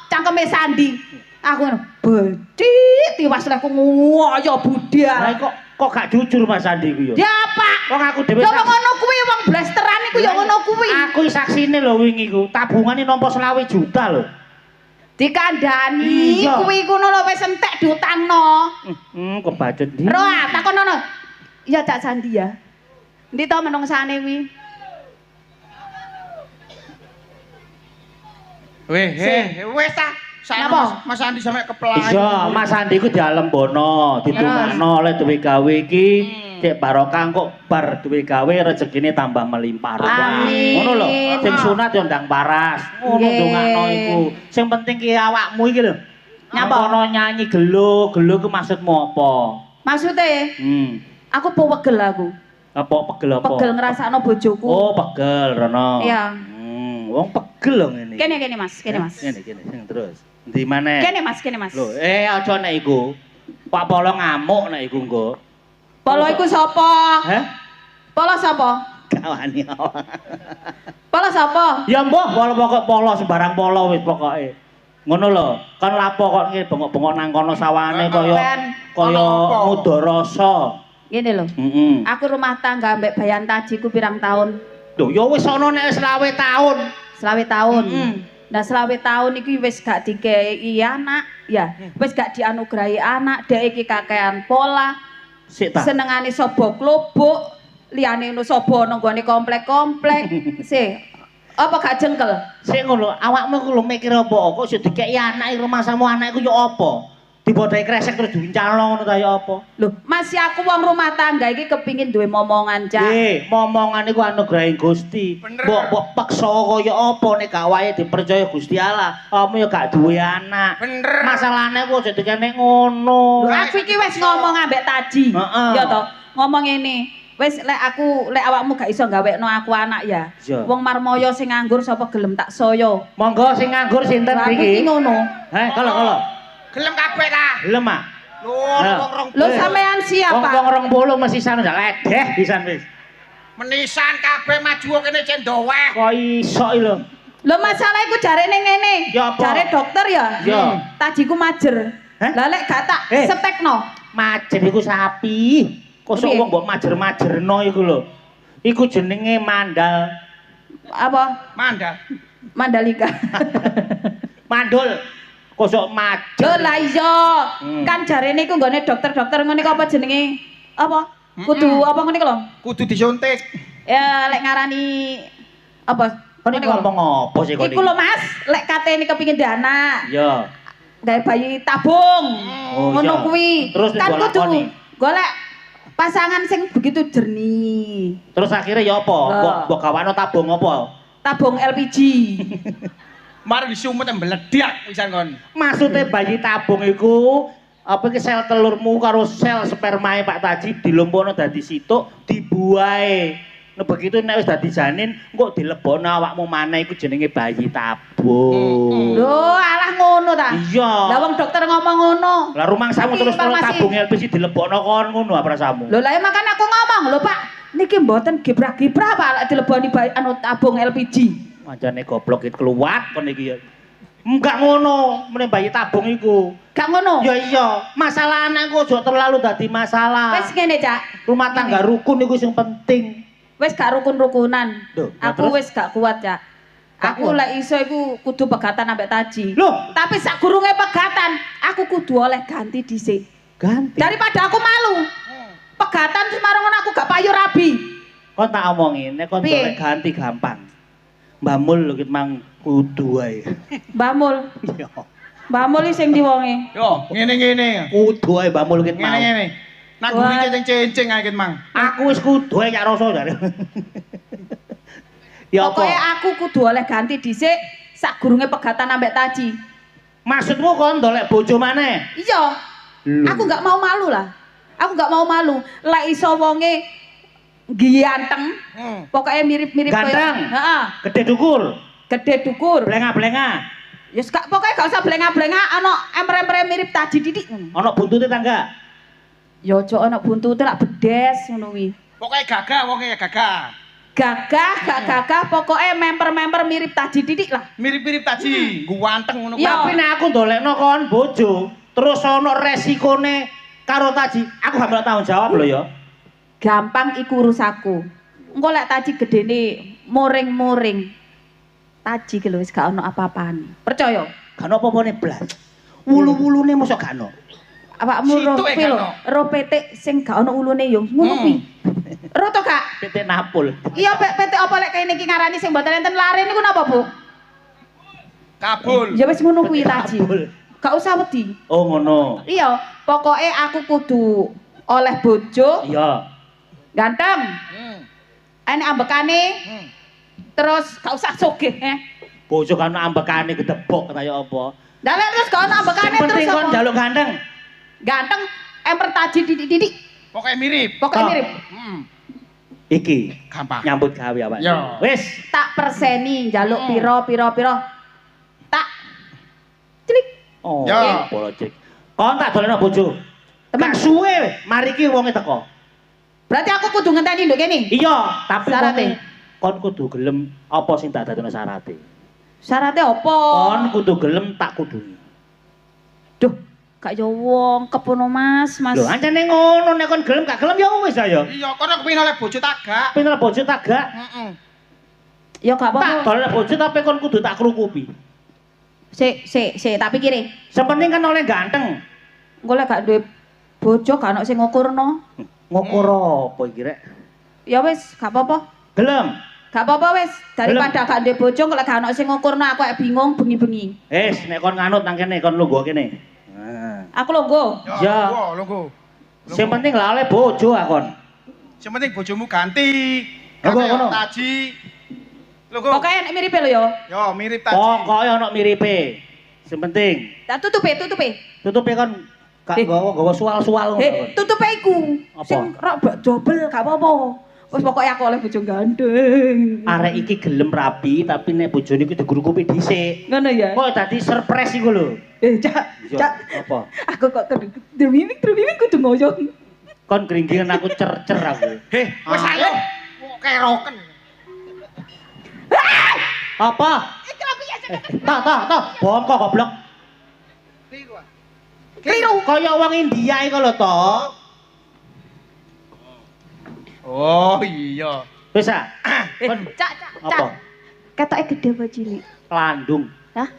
Speaker 4: cangkeme Sandi. Aku ngono, bedit tiwas lek ku ngoyo budal.
Speaker 2: Lah kok gak jujur Mas Andi ku ya?
Speaker 4: Ya Pak.
Speaker 2: Wong aku dhewe
Speaker 4: Yo ngono kuwi wong blasteran iku ya ngono kuwi.
Speaker 2: Aku saksine lho wingi ku, tabungane nampa 20 juta lho.
Speaker 4: Dikandani
Speaker 2: Iya.
Speaker 4: kuwi ngono lho wis entek diutangno.
Speaker 2: Kebacut ndi?
Speaker 4: Ro takonono. Iya Cak Sandi ya. Endi to menungsane kuwi?
Speaker 1: Wes ta.
Speaker 4: Napa?
Speaker 1: Mas Andi sampe kepelayan.
Speaker 2: Iya, Mas Andi ku dialembono, ditungakno oleh duwe gawe iki, cek barokah kok bar duwe gawe rezekine tambah melimpah rupa.
Speaker 4: Amin.
Speaker 2: Ngono lho, sing sunat yo ndang paras. Ngono
Speaker 4: Nggih.
Speaker 2: ndongakno iku. Sing penting ki awakmu iki lho.
Speaker 4: Nyapa?
Speaker 2: Ono nyanyi gelo, gelo ku maksudmu apa?
Speaker 4: Maksude aku pewegel aku.
Speaker 2: Apa pegel apa?
Speaker 4: Pegel ngrasakno bojoku.
Speaker 2: Oh, pegel Rono.
Speaker 4: Iya.
Speaker 2: Wong pegel lho ngene.
Speaker 4: Kene Mas, kene Mas.
Speaker 2: Ngene sing terus. Ndi maneh?
Speaker 4: Kene Mas.
Speaker 2: Lho, aja nek iku. Pak Polo ngamuk nek iku engko.
Speaker 4: Polo iku sapa?
Speaker 2: Hah?
Speaker 4: Polo sapa?
Speaker 2: Kawani awak.
Speaker 4: Polo sapa?
Speaker 2: Ya mbah, pokok polo sembarang polo wis pokoke. Ngono lho, kan lapo kok ngene bengok-bengok nang kono sawane kaya mudarasa.
Speaker 4: Ngene lho.
Speaker 2: Heeh.
Speaker 4: Aku rumah tangga mbek Bayan Tajiku pirang tahun?
Speaker 2: Lho, ya wis ana nek 20 taun.
Speaker 4: 20 tahun. Nah 20 tahun iki wis gak dikei anak, ya. Wis gak dianugerahi anak, dhek iki kakean pola.
Speaker 2: Sik ta.
Speaker 4: Senengane sobo klubuk, liyane ngono sobo nang gone komplek-komplek. Apa gak jengkel?
Speaker 2: Sik ngono, awakmu ku lho mikir apa kok iso dikeki anak rumah samu anak iku ya apa? Dibodai kresek terus diwincalno ngono ta ya apa?
Speaker 4: Loh, masih aku wong rumah tangga iki kepingin duwe momongan, Cak.
Speaker 2: Momongan iku anugrahe Gusti. Mbok paksa kaya apa nek gak wae dipercaya Gusti Allah. Kamu ya gak duwe anak.
Speaker 1: Bener.
Speaker 2: Masalahne ku aja dikene ngono.
Speaker 4: Lho, aku iki wis ngomong ambek Taji.
Speaker 2: Heeh.
Speaker 4: Ya toh, ngomong ngene. Wis lek awakmu gak iso gawekno aku anak ya.
Speaker 2: Iya.
Speaker 4: Wong marmoyo sing nganggur sapa gelem tak saya.
Speaker 2: Monggo sing nganggur sinten
Speaker 4: Lah, aku iki
Speaker 2: iki?
Speaker 4: ngono.
Speaker 2: Heh, kalau.
Speaker 1: Gelem kabeh ta.
Speaker 2: Gelem ah.
Speaker 1: Lho, wong rong
Speaker 4: Lho sampean siapa?
Speaker 2: Wong 20 mesti san ndak ledeh pisan wis.
Speaker 1: menisan kabeh maju kene cek ndoweh.
Speaker 2: Kok iso iki lho.
Speaker 4: Lho masalah iku jarene ngene.
Speaker 2: Ya apa?
Speaker 4: Jare dokter ya.
Speaker 2: Ya.
Speaker 4: Tajiku majer.
Speaker 2: Hah?
Speaker 4: Lah lek gak tak
Speaker 2: Eh.
Speaker 4: setekno.
Speaker 2: Majer iku sapi. Kosok
Speaker 4: Piye?
Speaker 2: wong mbok majer-majerno iku lho. Iku jenenge mandal.
Speaker 4: Apa?
Speaker 1: Mandal.
Speaker 4: Mandalika.
Speaker 2: Mandul. Kok sok macet.
Speaker 4: Lho lah iya.
Speaker 2: Hmm.
Speaker 4: Kan jarene iku nggone dokter-dokter ngene iku apa jenenge? Apa? Kudu apa ngene iku lho?
Speaker 1: Kudu disuntik.
Speaker 4: Ya lek ngarani apa?
Speaker 2: Kon iki ngomong apa sih kon iki?
Speaker 4: Iku lho Mas, lek katene kepengin duwe anak,
Speaker 2: Iya.
Speaker 4: gawe bayi tabung.
Speaker 2: Oh,
Speaker 4: Ngono
Speaker 2: iya.
Speaker 4: kuwi.
Speaker 2: Terus
Speaker 4: Kan
Speaker 2: golek
Speaker 4: kudu
Speaker 2: lakoni.
Speaker 4: golek pasangan sing begitu jernih.
Speaker 2: Terus akhirnya ya apa?
Speaker 4: Lah.
Speaker 2: Mbok gawano tabung apa?
Speaker 4: Tabung LPG.
Speaker 1: Mari disumet mbledak pisan kon.
Speaker 2: Maksudnya bayi tabung iku apa iki sel telurmu karo sel spermae Pak Taji dilumpuhno dadi situk dibuahe. Nah begitu nek wis dadi janin engko dilebokno awakmu maneh iku jenenge bayi tabung.
Speaker 4: Lho, alah ngono ta?
Speaker 2: Iya.
Speaker 4: Lah wong dokter ngomong ngono.
Speaker 2: Lah rumangsamu
Speaker 4: Iki
Speaker 2: terus kalau
Speaker 4: informasi.
Speaker 2: tabung LPG dilebokno kon ngono apa rasamu?
Speaker 4: Lho lah ya makan aku ngomong lho Pak, niki mboten gibrah-gibrah Pak lek dileboni anu tabung LPG.
Speaker 2: Mancane goblok iki keluwat kon iki ya. Enggak ngono, meneh bayi tabung iku.
Speaker 4: Gak ngono.
Speaker 2: Ya iya, masalah anakku aja terlalu dadi masalah.
Speaker 4: Wis ngene, Cak.
Speaker 2: Rumah tangga rukun iku sing penting.
Speaker 4: Wis gak rukun-rukunan.
Speaker 2: Loh, lah
Speaker 4: Aku
Speaker 2: terus?
Speaker 4: wis gak kuat, Cak.
Speaker 2: Gak
Speaker 4: Aku
Speaker 2: kuat?
Speaker 4: lek iso iku kudu pegatan ambek Taji.
Speaker 2: Loh?
Speaker 4: Tapi sak gurunge pegatan, aku kudu oleh ganti dhisik.
Speaker 2: Ganti.
Speaker 4: Daripada aku malu. Pegatan terus marang ngono aku gak payu rabi.
Speaker 2: Kon tak omongin, nek kon
Speaker 4: Piye?
Speaker 2: dolek ganti gampang. Mbah Mul lho ki mang kudu wae.
Speaker 4: Mbah Mul,
Speaker 2: Iya.
Speaker 4: Mbah Mul iki sing diwonge.
Speaker 1: Yo, ngene-ngene.
Speaker 2: Kudu wae Mbah Mul ki mau.
Speaker 1: Ngene-ngene. Nak
Speaker 4: Wah.
Speaker 1: guri cengceng ae Mang.
Speaker 2: Aku wis kudu wae nyak rasa jare. Ya
Speaker 4: Pokoknya
Speaker 2: apa?
Speaker 4: aku kudu oleh ganti dhisik sak gurunge pegatan ambek Taji.
Speaker 2: Maksudmu kon dolek bojo maneh?
Speaker 4: Iya.
Speaker 2: Lho.
Speaker 4: Aku gak mau malu lah. Aku gak mau malu. Lek iso wonge ganteng, pokoknya mirip-mirip
Speaker 2: Ganteng?
Speaker 4: Heeh.
Speaker 2: Gede dukur,
Speaker 4: Gede dukur.
Speaker 2: blenga-blenga.
Speaker 4: Ya gak pokoknya gak usah blenga-blenga ana emper-emper mirip Taji Didik.
Speaker 2: Ana buntute tangga.
Speaker 4: Ya aja ana buntute lak bedes ngono kuwi.
Speaker 1: Pokoke gagah wonge ya gagah.
Speaker 4: Gagah, gak gagah, pokoknya memper-memper mirip Taji Didik lah.
Speaker 1: Mirip-mirip Taji, ganteng ngono
Speaker 4: Iya.
Speaker 2: Tapi nek aku ndolekno kon bojo, terus ana resikone karo Taji, aku gak bakal tanggung jawab lho ya.
Speaker 4: Gampang iku urusaku. Engko lek Taji gedene muring-muring. Taji ki lho wis gak ono apa-apane. Percaya?
Speaker 2: Gak ono apa-apane blas. Wulu-wulune mosok gak ono.
Speaker 4: Awakmu ro
Speaker 1: Situ
Speaker 4: kuwi lho,
Speaker 1: gak ono.
Speaker 4: ro petik sing gak ono ulune yo. Ngono kuwi. Ro to Kak?
Speaker 2: Titik napul.
Speaker 4: Iya petik apa lek kene iki ngarani sing mboten enten lare niku napa, Bu?
Speaker 1: kabul.
Speaker 4: Ya wis ngono kuwi Taji.
Speaker 2: Napul.
Speaker 4: Gak usah wedi.
Speaker 2: Oh ngono.
Speaker 4: Iya, pokoke aku kudu oleh bojo
Speaker 2: Iya.
Speaker 4: ganteng. Ene ambekane
Speaker 1: Hmm.
Speaker 4: terus gak usah sugih,
Speaker 2: Bojo kan ambekane gedebok kaya apa.
Speaker 4: Lah lek terus gak ono ambekane
Speaker 2: Sing
Speaker 4: terus
Speaker 2: penting kon
Speaker 4: apa?
Speaker 2: njaluk ganteng.
Speaker 4: Ganteng emper Taji didik-didik.
Speaker 1: Pokoke mirip.
Speaker 4: Pokoke
Speaker 2: Toh.
Speaker 4: mirip.
Speaker 2: Iki
Speaker 1: Gampang.
Speaker 2: nyambut gawe awak.
Speaker 1: Yo.
Speaker 2: Wis.
Speaker 4: Tak perseni njaluk piro. Tak celik.
Speaker 2: Oh,
Speaker 1: Yo.
Speaker 2: bolojek. Kon tak dolekno bojo.
Speaker 4: Temen.
Speaker 2: Gak suwe mari iki wonge teko.
Speaker 4: Berarti aku kudu ngenteni nduk kene.
Speaker 2: Iya, tapi
Speaker 4: Syarate.
Speaker 2: kon kudu gelem apa sing tak dadekno syarate.
Speaker 4: Syaratnya apa?
Speaker 2: Kon kudu gelem tak kuduni.
Speaker 4: Duh, gak yo wong kepono Mas.
Speaker 2: Lho, ancene ngono nek kon gelem gak gelem ya wis ayo.
Speaker 1: Iya, kono kepengin oleh bojo tagak.
Speaker 2: Pinter bojo tak gak?
Speaker 1: Heeh.
Speaker 4: Ya gak
Speaker 2: Tak
Speaker 4: apa-apa.
Speaker 2: dolek bojo tapi kon kudu tak krukupi.
Speaker 4: Sik, tak pikire.
Speaker 2: Sing penting kan oleh ganteng.
Speaker 4: Engko lek gak duwe bojo gak ono sing ngukurno.
Speaker 2: Ngukur apa iki rek?
Speaker 4: Ya wis, gak apa-apa.
Speaker 2: Gelem.
Speaker 4: Gak apa-apa wis. Daripada gak duwe bojo kok lek gak ono sing ngukurno aku kayak bingung bengi-bengi.
Speaker 2: Nek kon nganut nang kene kon lungguh kene. Nah.
Speaker 4: Aku longgo.
Speaker 2: Ya.
Speaker 1: Lungguh.
Speaker 2: Sing penting lah oleh bojo akon.
Speaker 1: Sing penting bojomu ganti.
Speaker 2: Lungguh,
Speaker 1: Kaya
Speaker 2: kono.
Speaker 1: Taji. Lungguh.
Speaker 4: Pokoknya nek mirip lho ya.
Speaker 1: Yo, mirip Taji.
Speaker 2: Pokoke ana miripe. Sing penting
Speaker 4: Tak tutupe.
Speaker 2: tutupe kon gak gawa sual-sual ngono.
Speaker 4: Tutupe iku.
Speaker 2: Apa?
Speaker 4: Sing rok dobel gak apa-apa. Wis pokoke aku oleh bojo gandeng.
Speaker 2: Arek iki gelem rapi tapi nek bojone iku digrukupi dhisik.
Speaker 4: Ngono ya.
Speaker 2: Kok dadi surprise iku lho.
Speaker 4: Cak,
Speaker 2: Iya,
Speaker 4: Cak.
Speaker 2: apa?
Speaker 4: Aku kok termimik kudu ngoyong.
Speaker 2: Kon gringgingan aku cer-cer aku.
Speaker 1: Heh, wis ayo. Kok keroken.
Speaker 2: Apa? Tak, bongkok goblok.
Speaker 4: Kliru.
Speaker 2: Kaya wong India iku lho to.
Speaker 1: Oh iya.
Speaker 2: Wis ah. Kon
Speaker 4: Cak.
Speaker 2: apa?
Speaker 4: Ketoke gede apa cilik?
Speaker 2: Landung.
Speaker 4: Hah?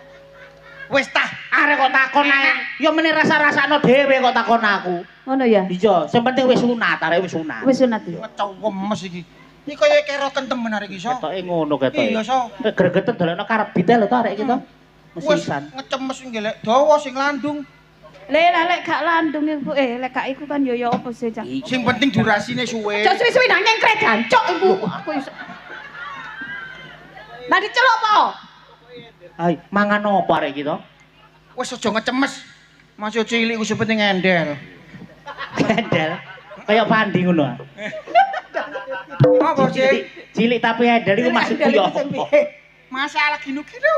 Speaker 1: Wis tah,
Speaker 2: Arek kok takon ae. Ya meneh rasa-rasano dhewe kok takon aku.
Speaker 4: Ngono ya.
Speaker 2: Iya, sing penting wis sunat, arek wis sunat.
Speaker 4: Wis sunat ya.
Speaker 1: Ngecowemes iki. Iki kaya keroken temen arek iki, So.
Speaker 2: Ketoke ngono ketoke.
Speaker 1: Iya, So.
Speaker 2: Gregeten dolekno karbite lho to arek iki to.
Speaker 1: Wis
Speaker 2: Mesisan.
Speaker 1: ngecemes ngelek dawa sing landung.
Speaker 4: Lek gak landung iku lek gak iku kan yo apa sih, Cak.
Speaker 1: Sing penting durasine suwe.
Speaker 4: Cok suwi-suwi nang nyengkret jancuk iku. Aku iso. Lah diceluk apa?
Speaker 2: Hai, mangan opo arek iki to?
Speaker 1: Wis aja ngecemes. Masih cilik ku sing penting endel.
Speaker 2: Endel. Kaya pandi ngono.
Speaker 1: Apa sih?
Speaker 2: Cilik tapi endel iku maksudku ya apa?
Speaker 1: Masalah ginu-ginu.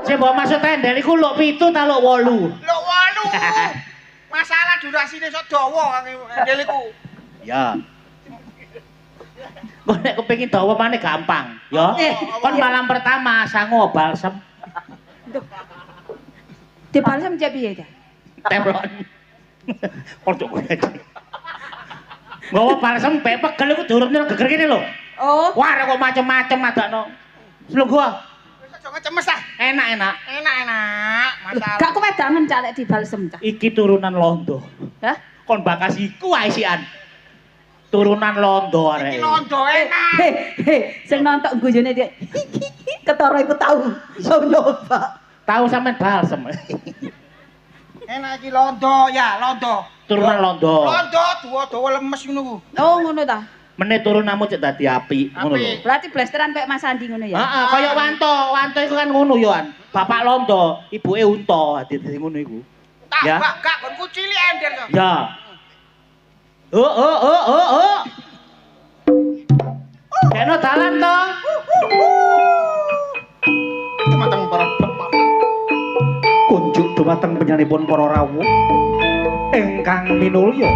Speaker 2: Sing mbok maksud endel iku luk 7 ta luk 8?
Speaker 1: Lho 8. Masalah durasine sok dawa endel iku.
Speaker 2: Ya. Kok nek kepengin dawa maneh gampang, ya. Kon malam pertama sango balsem
Speaker 4: Di balsam cek piye, Cak?
Speaker 2: teflon. Kodok kowe. Nggawa balsem pepegel iku durune geger kene lho.
Speaker 4: Oh,
Speaker 2: Wah, kok macem-macem adakno. Selungguh.
Speaker 1: Wis aja ngecemes ah.
Speaker 2: Enak-enak.
Speaker 1: Enak-enak. Masalah.
Speaker 4: gak kewedangan Cak lek di balsam, Cak.
Speaker 2: Iki turunan londo.
Speaker 4: Hah?
Speaker 2: Kon bakas iku ae sian. Turunan londo
Speaker 1: Iki
Speaker 2: arek.
Speaker 1: londo enak.
Speaker 4: Sing nonton guyone dia. Ketara iku tahu. Iso nyoba.
Speaker 2: Tahu sampean balsem.
Speaker 1: Enak iki londo ya, londo.
Speaker 2: Turunan londo.
Speaker 1: Londo dawa lemes ngono ku.
Speaker 4: Oh, ngono ta.
Speaker 2: Meneh turunanmu cek dadi apik ngono lho.
Speaker 4: Berarti blasteran pek Mas Andi ngono ya.
Speaker 2: Heeh, kaya Wanto. Wanto iku kan ngono yo an. Bapak londo, ibuke unta, dadi ngono iku.
Speaker 1: Tak
Speaker 2: Ya.
Speaker 1: gak gonku cilik endel so.
Speaker 2: Ya. Oh. Kena dalan to.
Speaker 1: Mateng para bapak.
Speaker 2: Kunjuk dumateng penyanipun para rawuh ingkang minulya.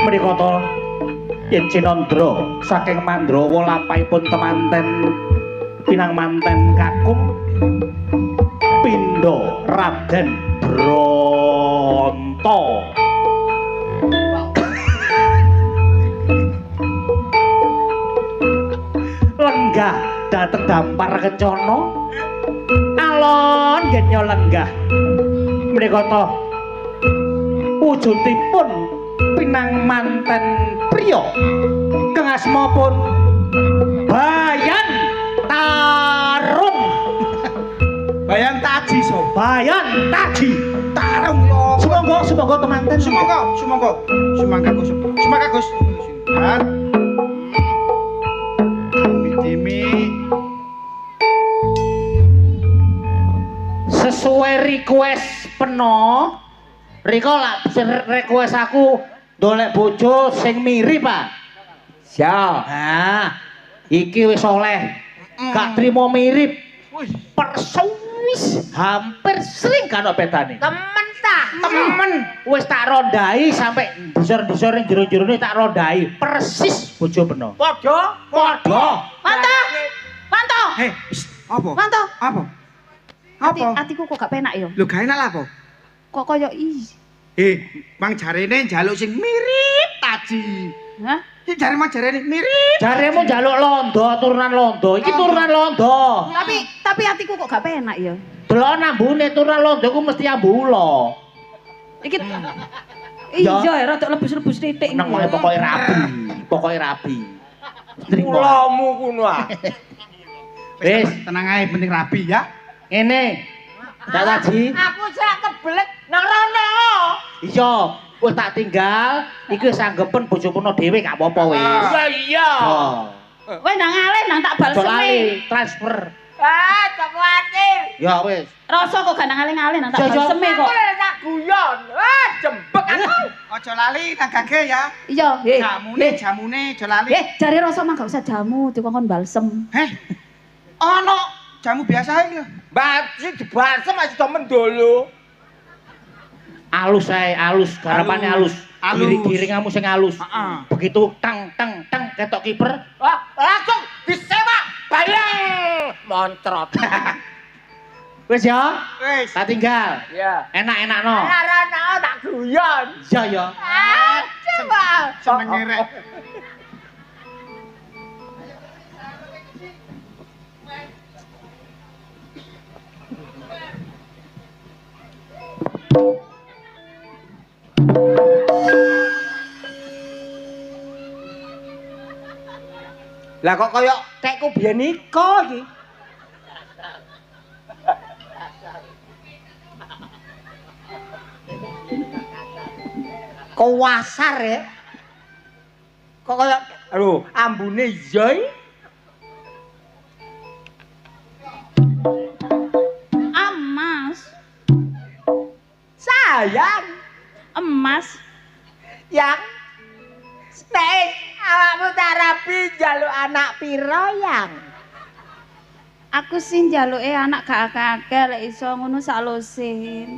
Speaker 2: Menika to yen Cinandra saking Mandrawa lampahipun temanten pinang manten kakung pindha Raden Bronto. Lenggah dateng dampar kencana alon genyo lenggah menika to wujudipun pinang manten priya kang asmapun Bayan Tarung.
Speaker 1: Bayang taji so.
Speaker 2: Bayan Taji
Speaker 1: Tarung yo.
Speaker 2: sumangga temanten
Speaker 1: Sumangga Gus. Sumangga Gus. Kan. Dimi.
Speaker 2: sesuai request peno riko lah request aku dolek bojo sing mirip Pak.
Speaker 3: Siap.
Speaker 2: Nah, iki wis oleh gak trimo mirip
Speaker 1: Wih,
Speaker 2: persuwis hampir sering kan bedane.
Speaker 3: Temen ta.
Speaker 2: Temen wis tak rondai sampai disor-disor ning jero-jerone tak rondai persis bojo beno.
Speaker 3: Padha.
Speaker 4: Manto. Manto.
Speaker 1: heh, apa?
Speaker 4: Manto.
Speaker 1: Apa? Apa?
Speaker 4: Atiku kok gak penak ya.
Speaker 1: Lho gak enak lah apa?
Speaker 4: Kok koyo
Speaker 1: Mang jarene njaluk sing mirip taji.
Speaker 4: Hah?
Speaker 1: Iki jare mang jarene mirip.
Speaker 2: Jaremu njaluk londo, turunan londo. Iki turunan londo.
Speaker 4: Tapi atiku kok gak penak ya.
Speaker 2: Delok nambune turunan londo ku mesti ambula.
Speaker 4: Iki iya ya rada lebus-lebus titik.
Speaker 2: Nang wae pokoke rabi. Trimo.
Speaker 3: Mulamu kuno ah.
Speaker 2: Wis,
Speaker 1: Tenang ae penting rabi ya.
Speaker 2: ngene. Cak Taji.
Speaker 3: Aku sak kebelet nang rono.
Speaker 2: Iya, wis tak tinggal. Iki wis anggepen bojomu dhewe gak apa-apa wis.
Speaker 3: Iya.
Speaker 2: Oh.
Speaker 4: Wes nang alih nang tak
Speaker 2: Aja
Speaker 4: balseme.
Speaker 2: lali transfer.
Speaker 3: Tak kuatir.
Speaker 2: Ya wis.
Speaker 4: Rasa kok gak nang alih nang tak
Speaker 2: Iya, iya.
Speaker 4: balseme kok.
Speaker 3: Aku lek tak guyon. Jembek aku.
Speaker 1: Aja lali nang gage ya.
Speaker 4: Iya,
Speaker 1: Jamune aja lali.
Speaker 4: jare rasa mah gak usah jamu, dikongkon balsem.
Speaker 1: Heh. Ono jamu biasa ae lho.
Speaker 3: Mbak sing dibalsem aja do mendolo.
Speaker 2: Alus ae, alus, garapane alus.
Speaker 1: Alus.
Speaker 2: Giring-giringamu sing alus.
Speaker 1: Heeh.
Speaker 2: Begitu tang ketok kiper.
Speaker 3: Wah, langsung disewa bayang montrot.
Speaker 2: Wis ya,
Speaker 1: Wis.
Speaker 2: tak tinggal.
Speaker 3: Iya.
Speaker 2: Enak-enakno.
Speaker 3: Arana tak guyon.
Speaker 2: Iya ya.
Speaker 3: Coba.
Speaker 1: Seneng ngerek.
Speaker 3: Lah kok kaya tekku biyen iko iki. Kewasar ya. Kok kaya lho, ambune iya iki.
Speaker 4: Emas.
Speaker 3: Sayang,
Speaker 4: Emas.
Speaker 3: yang nek awakmu tarapi njaluk anak pira yang?
Speaker 4: Aku sih njaluke anak gak akeh lek iso ngono sak losin.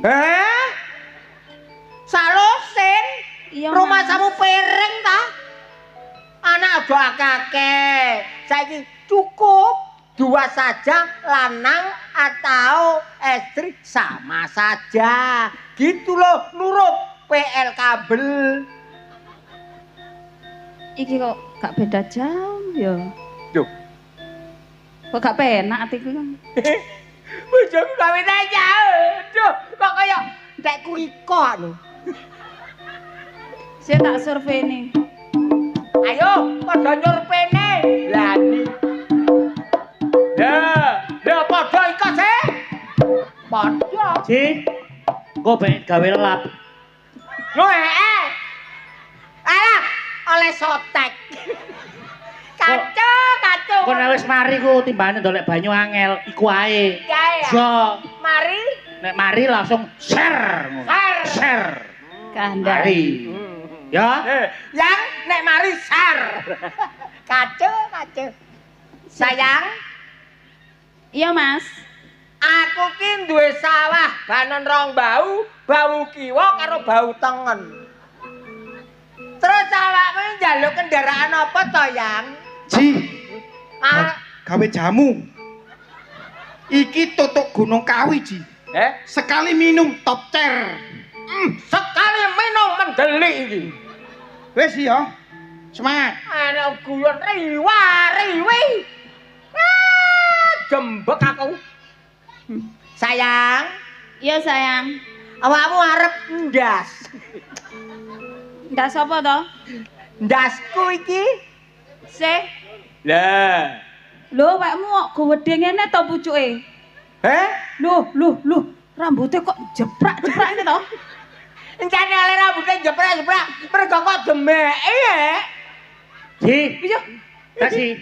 Speaker 3: Salosin?
Speaker 4: Iya,
Speaker 3: Rumah
Speaker 4: Mas.
Speaker 3: samu piring ta? Anak do akeh. Saiki cukup 2 saja, lanang atau istri sama saja. Gitu loh, nurut PL kabel.
Speaker 4: Iki kok gak beda jauh ya.
Speaker 3: Duh,
Speaker 4: Kok gak penak atiku kan.
Speaker 3: bojoku gawe jauh. Duh, kok kaya ndekku iko anu.
Speaker 4: Saya tak survei nih.
Speaker 3: Ayo, padha nyurpene. Lani. Ya padha iko sih. Padha.
Speaker 2: Ji, engko ben gawe lap.
Speaker 3: Lho alah, oleh sotek. Kacau.
Speaker 2: Kok nek wis mari ku timbane ndolek banyu angel, iku ae.
Speaker 3: Ya.
Speaker 2: Jo,
Speaker 3: Mari.
Speaker 2: nek mari langsung share. Share.
Speaker 4: Kandang.
Speaker 2: Mari. Ya.
Speaker 3: Yang nek mari sar. Kacau. Sayang,
Speaker 4: Iya, Mas.
Speaker 3: aku ki duwe sawah banon rong bau kiwa karo bau tengen. Terus awakmu njaluk kendaraan apa to, Yang?
Speaker 1: Ji,
Speaker 3: Ah,
Speaker 1: gawe jamu. Iki tutuk Gunung Kawi, Ji. Sekali minum top chair.
Speaker 3: sekali minum mendelik iki.
Speaker 1: Wis ya. Semangat.
Speaker 3: Ana guyon riwi. Jembek aku. Sayang,
Speaker 4: Iya, sayang.
Speaker 3: awakmu arep ndas.
Speaker 4: Ndak sapa to?
Speaker 3: Ndasku iki.
Speaker 4: Sih.
Speaker 3: Lah.
Speaker 4: Lho, awakmu kok gede ngene to pucuke? Lho, rambutnya kok jeprak-jeprak ini to?
Speaker 3: Encane oleh rambutnya jeprak-jeprak, mergo kok demeke ya.
Speaker 2: Ji,
Speaker 4: Iya.
Speaker 2: kasih.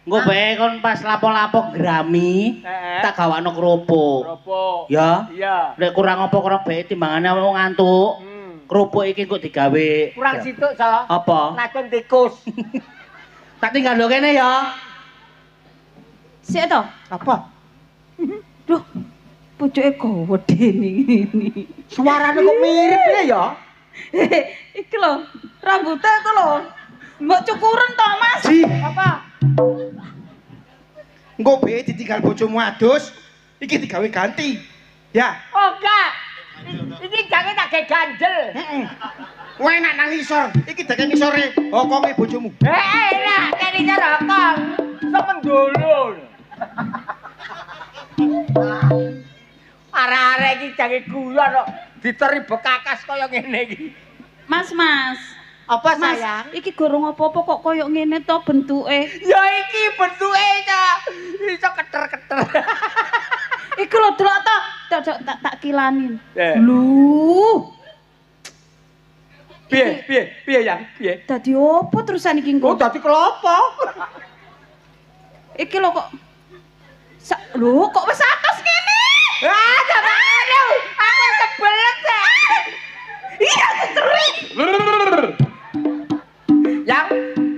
Speaker 2: Engko bae kon pas lapo-lapo grami, tak gawakno kerupuk.
Speaker 3: Kerupuk.
Speaker 2: Ya.
Speaker 3: Iya.
Speaker 2: Nek kurang apa kurang bae timbangane wong ngantuk. Kerupuk iki kok digawe.
Speaker 3: Kurang situk, So.
Speaker 2: Apa?
Speaker 3: Racun tikus.
Speaker 2: Tak tinggal lo kene ya.
Speaker 4: Sik to?
Speaker 3: Apa?
Speaker 4: Duh. Pucuke gede ini.
Speaker 3: Suarane kok mirip ya?
Speaker 4: Iki lho, rambutnya itu lho. Mbok cukuren to, Mas?
Speaker 1: Ji,
Speaker 3: Apa?
Speaker 1: engko bae ditinggal bojomu adus, iki digawe ganti. Ya.
Speaker 3: Oh, enggak. Iki jange tak ge ganjel.
Speaker 1: Heeh. Kowe enak nang isor, iki dake isore hokonge bojomu.
Speaker 3: Lah, kene iki rokong. Sok mendolo. Arek-arek iki jange guyon kok diteri bekakas kaya ngene iki.
Speaker 4: Mas.
Speaker 3: Apa
Speaker 4: Mas,
Speaker 3: sayang?
Speaker 4: iki gorong apa-apa kok koyo ngene to bentuke.
Speaker 3: Ya iki bentuke iso keter-keter.
Speaker 4: Iki lho delok to. Tak kilanin.
Speaker 3: Eh.
Speaker 4: Lho.
Speaker 3: Piye yang? Piye?
Speaker 4: Dadi opo terusan iki
Speaker 3: Oh,
Speaker 4: engko?
Speaker 3: dadi kelopo.
Speaker 4: Iki lho kok lho kok wis atos ngene?
Speaker 3: Ah, aduh, aku sebelet ya.
Speaker 4: Iya, keterik.
Speaker 3: Yang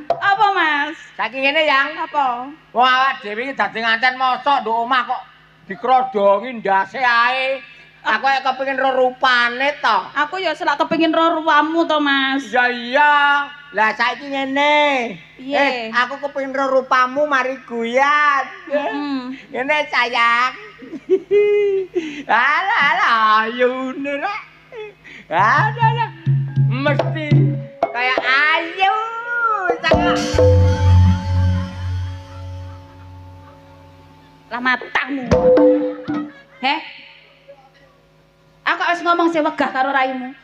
Speaker 4: Apa, Mas?
Speaker 3: saking ngene yang
Speaker 4: Apa?
Speaker 3: wong awak dhewe iki dadi nganten mosok nduk omah kok dikrodongi ndase ae. Aku kok kepengin ro rupane to.
Speaker 4: Aku ya selak kepengin ro ruwamu to, Mas.
Speaker 3: Ya iya. Lah saiki ngene.
Speaker 4: Piye?
Speaker 3: Aku kepengin ro rupamu mari guyan.
Speaker 4: Heeh.
Speaker 3: Ngene sayang. Alah, ayune rek. Alah. Mesti kayak ayu sangat.
Speaker 4: Lah matamu. Heh. Aku wis ngomong sing wegah karo raimu.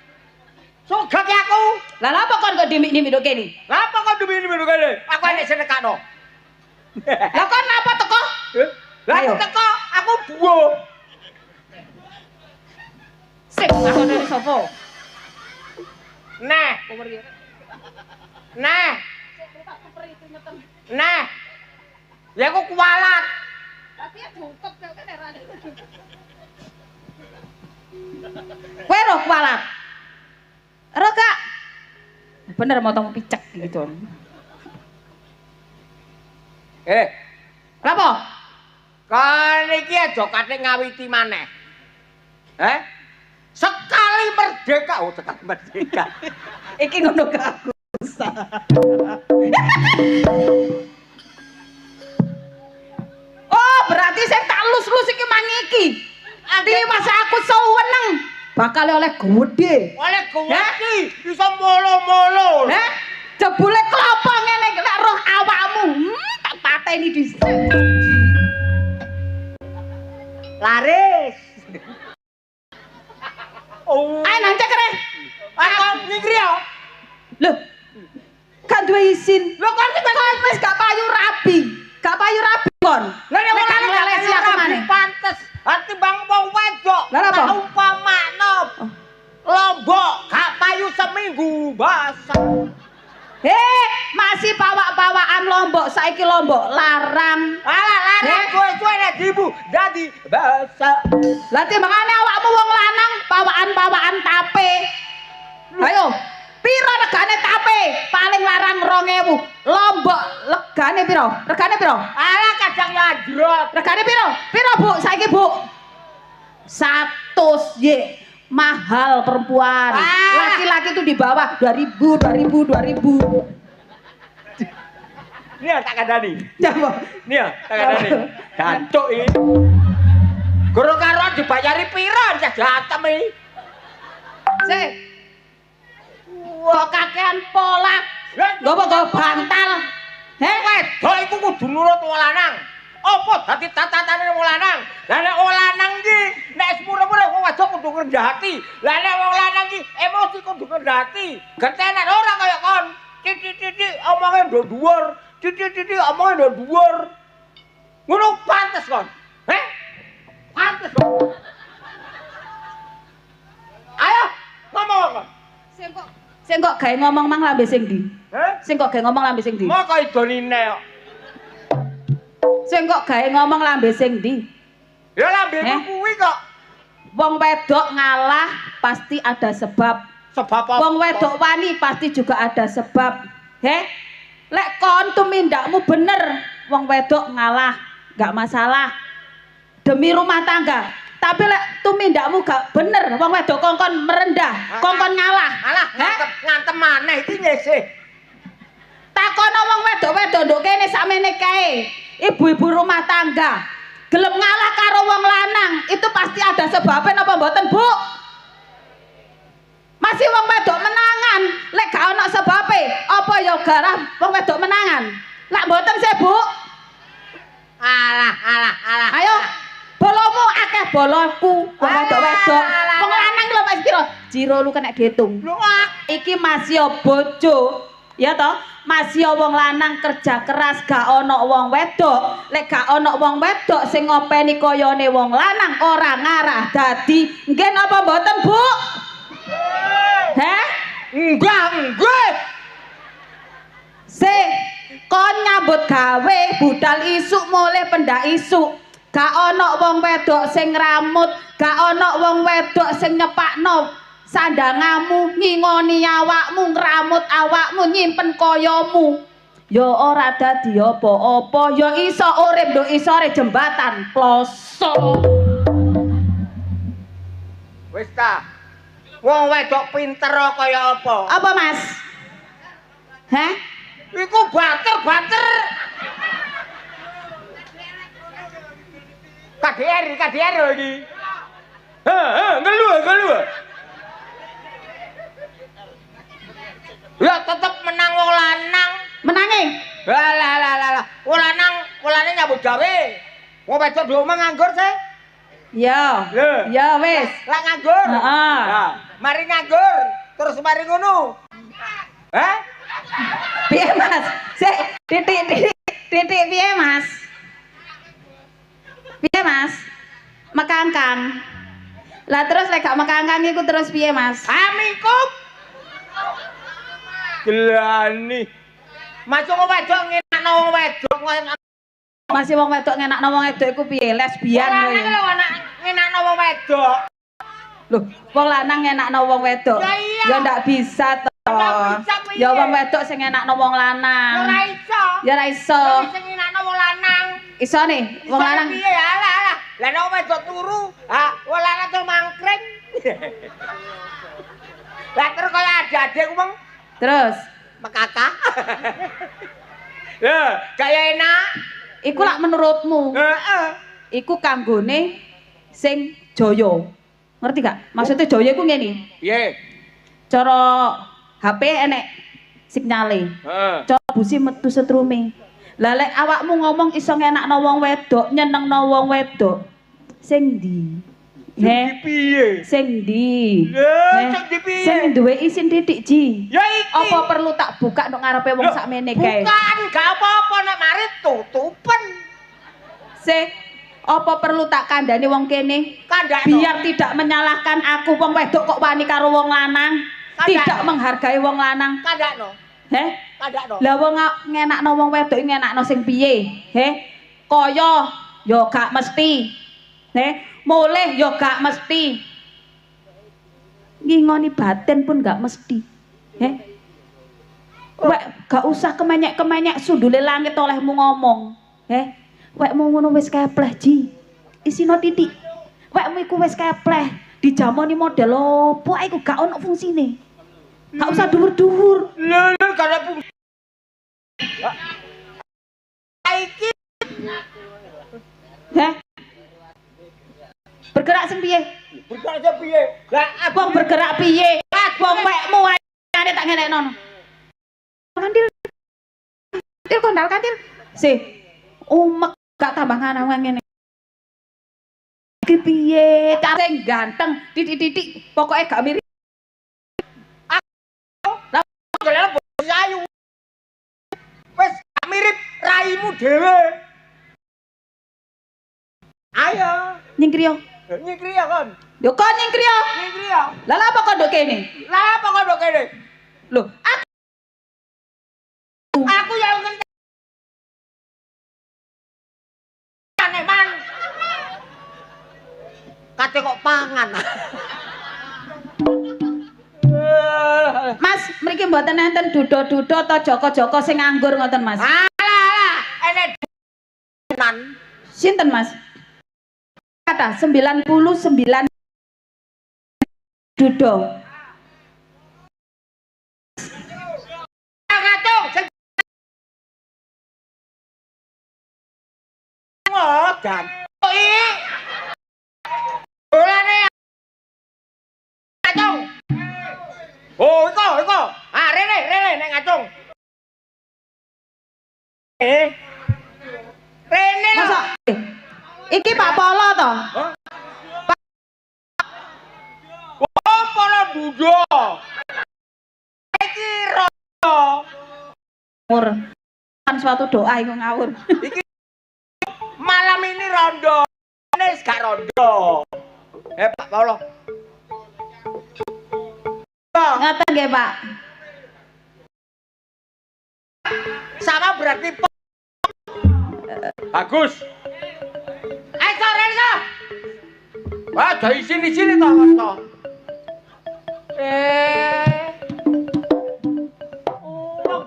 Speaker 3: Sugih ki aku.
Speaker 4: Lah lha apa kon kok dimik-dimik nduk kene?
Speaker 3: Lah apa kok demi-demi kene? Aku enek sing nekakno.
Speaker 4: Lah kon napa teko?
Speaker 3: Lah
Speaker 4: Ayo.
Speaker 3: teko aku buwo.
Speaker 4: Sik aku dari sapa?
Speaker 3: Nah. Nah. Nah. Ya aku kualat.
Speaker 4: Tapi ya jungkep kene rane. Kowe roh kualat. Ero Kak. Bener motong picek gitu. Lapa?
Speaker 3: Kan iki aja kate ngawiti maneh. Sekali merdeka, oh sekali merdeka.
Speaker 4: Iki ngono ke aku. Oh, berarti saya tak lus-lus iki mangiki. Tiwas aku seweneng bakal oleh gede.
Speaker 3: Oleh gede iso molo-molo.
Speaker 4: Jebule klopo ngene nek roh awakmu. Tak pateni dhisik.
Speaker 3: Laris. Oh.
Speaker 4: Ayo nang cekre.
Speaker 3: Aku nyingkri yo.
Speaker 4: Loh. Kan duwe izin.
Speaker 3: Lho kon
Speaker 4: Wis gak payu rabi. Gak payu rabi kon.
Speaker 3: Lah nek
Speaker 4: Nek
Speaker 3: wong
Speaker 4: ngelesi aku maneh.
Speaker 3: pantes. Hati bang wong wedok.
Speaker 4: Lah apa?
Speaker 3: Umpamane Lombok gak payu seminggu basah.
Speaker 4: Masih pawak-pawakan Lombok, saiki Lombok larang.
Speaker 3: Alah larang kowe nek dibu dadi basah.
Speaker 4: Lah timbangane awakmu wong lanang pawakan-pawakan tape. Ayo, piro regane tape? Paling larang 2.000. Lombok legane piro? Regane piro?
Speaker 3: Alah kadang ya ajrot.
Speaker 4: Regane piro? Piro, Bu? Saiki, Bu? 100 ye. Mahal perempuan. Laki-laki itu di bawah 2.000.
Speaker 3: Nih tak kandani.
Speaker 4: Coba.
Speaker 3: Nih tak kandani. Gantuk iki. Guru karo dibayari piro cah jatem iki.
Speaker 4: Sik. Wah, kakean pola. Gopo bantal.
Speaker 3: Wedok iku kudu nurut wong lanang. Apa dadi tatatane wong lanang? Lah nek wong lanang iki nek sepuro-puro wong wedok kudu rendah hati. Lah nek wong lanang iki emosi kudu rendah hati. Getenan ora kaya kon. Titik-titik omonge ndok dhuwur. Titik-titik omonge ndok dhuwur. Ngono pantes kon. Pantes kon. Ayo ngomong kon.
Speaker 4: Sing kok gawe ngomong mang lambe sing ndi? Sing kok gawe ngomong lambe sing ndi?
Speaker 3: Moko idonine kok.
Speaker 4: Sing kok gawe ngomong lambe sing ndi?
Speaker 3: Ya lambemu kuwi kok.
Speaker 4: Wong wedok ngalah pasti ada sebab.
Speaker 3: Sebab apa?
Speaker 4: Wong wedok wani pasti juga ada sebab. Lek kon tumindakmu bener, wong wedok ngalah, gak masalah. Demi rumah tangga. Tapi lek tumindakmu gak bener, wong wedok kongkon merendah, kongkon ngalah.
Speaker 3: Alah, ngantem maneh iki nyisih.
Speaker 4: Takono wong wedok-wedok nduk kene sakmene kae. Ibu-ibu rumah tangga gelem ngalah karo wong lanang, itu pasti ada sebabnya napa mboten, Bu? Masih wong wedok menangan, lek gak ono sebabe, apa ya garah wong wedok menangan? Lek mboten sih, Bu.
Speaker 3: Alah.
Speaker 4: Ayo, bolomu akeh boloku, wong wedok-wedok. Wong lanang lho Mas piro? Jiro lu kena diitung. Iki masih bojo, ya toh? Masih wong lanang kerja keras gak ono wong wedok. Lek gak ono wong wedok sing ngopeni koyone wong lanang ora ngarah dadi nggih apa mboten, Bu? Enggak. Kon nyambut gawe budal isuk mulai pendak isuk. Gak ono wong wedok sing rambut, gak ono wong wedok sing nyepakno sandangamu, ngingoni awakmu, ngramut awakmu, nyimpen koyomu. Ya ora dadi apa-apa, ya iso urip nduk isore jembatan plosok.
Speaker 3: Wis ta. Wong wedok pinter kaya apa?
Speaker 4: Apa, Mas?
Speaker 3: Iku bater. KDR iki. Ngelu. Ya tetep menang wong lanang.
Speaker 4: Menangi?
Speaker 3: Lah. Wong lanang nyambut gawe. Wong wedok dhewe nganggur sih.
Speaker 4: Ya.
Speaker 3: Lho.
Speaker 4: Ya wis.
Speaker 3: Lah nganggur.
Speaker 4: Heeh.
Speaker 3: Nah, mari nganggur, terus mari ngono. Hah?
Speaker 4: Piye Mas? Sik, titik piye Mas? Piye Mas? Mekangkang. Lah terus lek gak mekangkang iku terus piye Mas?
Speaker 3: Amingkup. Gelani. Masuk wong wedok ngenakno wong wedok.
Speaker 4: Masih wong wedok ngenakno wong wedok iku piye? Lesbian
Speaker 3: Ora
Speaker 4: kowe.
Speaker 3: lho anak ngenakno wong wedok.
Speaker 4: Loh, wong lanang ngenakno wong wedok.
Speaker 3: Ya iya.
Speaker 4: Ya ndak bisa to.
Speaker 3: Ndak bisa, piye?
Speaker 4: Ya wong wedok sing ngenakno wong lanang.
Speaker 3: Ora iso.
Speaker 4: Ya ora iso.
Speaker 3: Sing ngenakno wong lanang.
Speaker 4: Iso nih, wong
Speaker 3: Iso
Speaker 4: lanang.
Speaker 3: piye ya lah. Lah nek wong wedok turu, ha wong lanang tuh mangkring. Lah terus kaya adik-adik ku meng
Speaker 4: Terus,
Speaker 3: mekaka. Ya, kaya enak.
Speaker 4: iku lak menurutmu,
Speaker 3: Heeh.
Speaker 4: iku kanggone sing jaya. Ngerti gak? Maksudnya jaya iku ngene.
Speaker 3: Piye?
Speaker 4: Cara HP enek sinyale.
Speaker 3: Heeh.
Speaker 4: Cara busi metu setrume. Lah lek awakmu ngomong iso ngenakno wong wedok, nyenengno wong wedok. Sing ndi? He?
Speaker 3: Piye?
Speaker 4: Sing ndi?
Speaker 3: Lho,
Speaker 4: Heh?
Speaker 3: sing ndi piye?
Speaker 4: Sing duwe isin titik ji.
Speaker 3: Ya iki.
Speaker 4: Apa perlu tak buka ndok ngarepe wong sakmene kae?
Speaker 3: Bukan, gak apa-apa nek mari tutupen.
Speaker 4: Sik, apa perlu tak kandhani wong kene?
Speaker 3: Kandakno.
Speaker 4: Biar tidak menyalahkan aku wong wedok kok wani karo wong lanang.
Speaker 3: Kandakno.
Speaker 4: Tidak menghargai wong lanang.
Speaker 3: Kandakno.
Speaker 4: Heh?
Speaker 3: Kandakno.
Speaker 4: Lah wong ngenakno wong wedok iki ngenakno sing piye? Heh? Kaya ya gak mesti. Heh? Mulih ya gak mesti. Ngingoni batin pun gak mesti. Heh? Wek gak usah kemenyek-kemenyek sundule langit olehmu ngomong. Heh? Wekmu ngono wis kepleh ji. Isino titik. Wekmu iku wis kepleh. Dijamoni model opo iku gak ono fungsine. Gak usah dhuwur-dhuwur.
Speaker 3: Lho, gak ada fungsi. Iki
Speaker 4: Heh? Bergerak sing piye?
Speaker 3: berkata piye? Lah
Speaker 4: Wong bergerak piye? Wong wekmu ae tak ngenekno. Kandil. Kandil kondal kandil. Si. Umek gak tambah nganang ngene. Iki piye? Tak sing ganteng, titik-titik, pokoke gak mirip.
Speaker 3: gelem ayu. Wis gak mirip raimu dhewe. Ayo,
Speaker 4: Nyingkriyo.
Speaker 3: nyikri ya kon.
Speaker 4: Yo kon nyingkriyo.
Speaker 3: Nyikri ya.
Speaker 4: Lah lha apa kok nduk kene?
Speaker 3: Lah apa kok ndok kene?
Speaker 4: Loh,
Speaker 3: Aku yang ngenteni. Aneh man. Kate kok pangan.
Speaker 4: Mas, mriki mboten enten dudo-dudo atau joko-joko sing nganggur ngoten, Mas.
Speaker 3: Alah, enek nan.
Speaker 4: Sinten, Mas? Kata 99 dudo.
Speaker 3: Ngacung sing ngodan. Oi. Bolane. Ngacung. Oh, iko. Ah, rene nek ngacung. Rene lho.
Speaker 4: Masa iki Pak Polo to?
Speaker 3: Oh, para dudo. Iki rondo.
Speaker 4: Ngawur. Kan suatu doa iku ngawur.
Speaker 3: Malam ini rondo. Ini gak rondo. Pak Paulo.
Speaker 4: Ngaten nggih, Pak.
Speaker 3: Sama berarti bagus. Renzo. Wah, dari sini toh. Oh,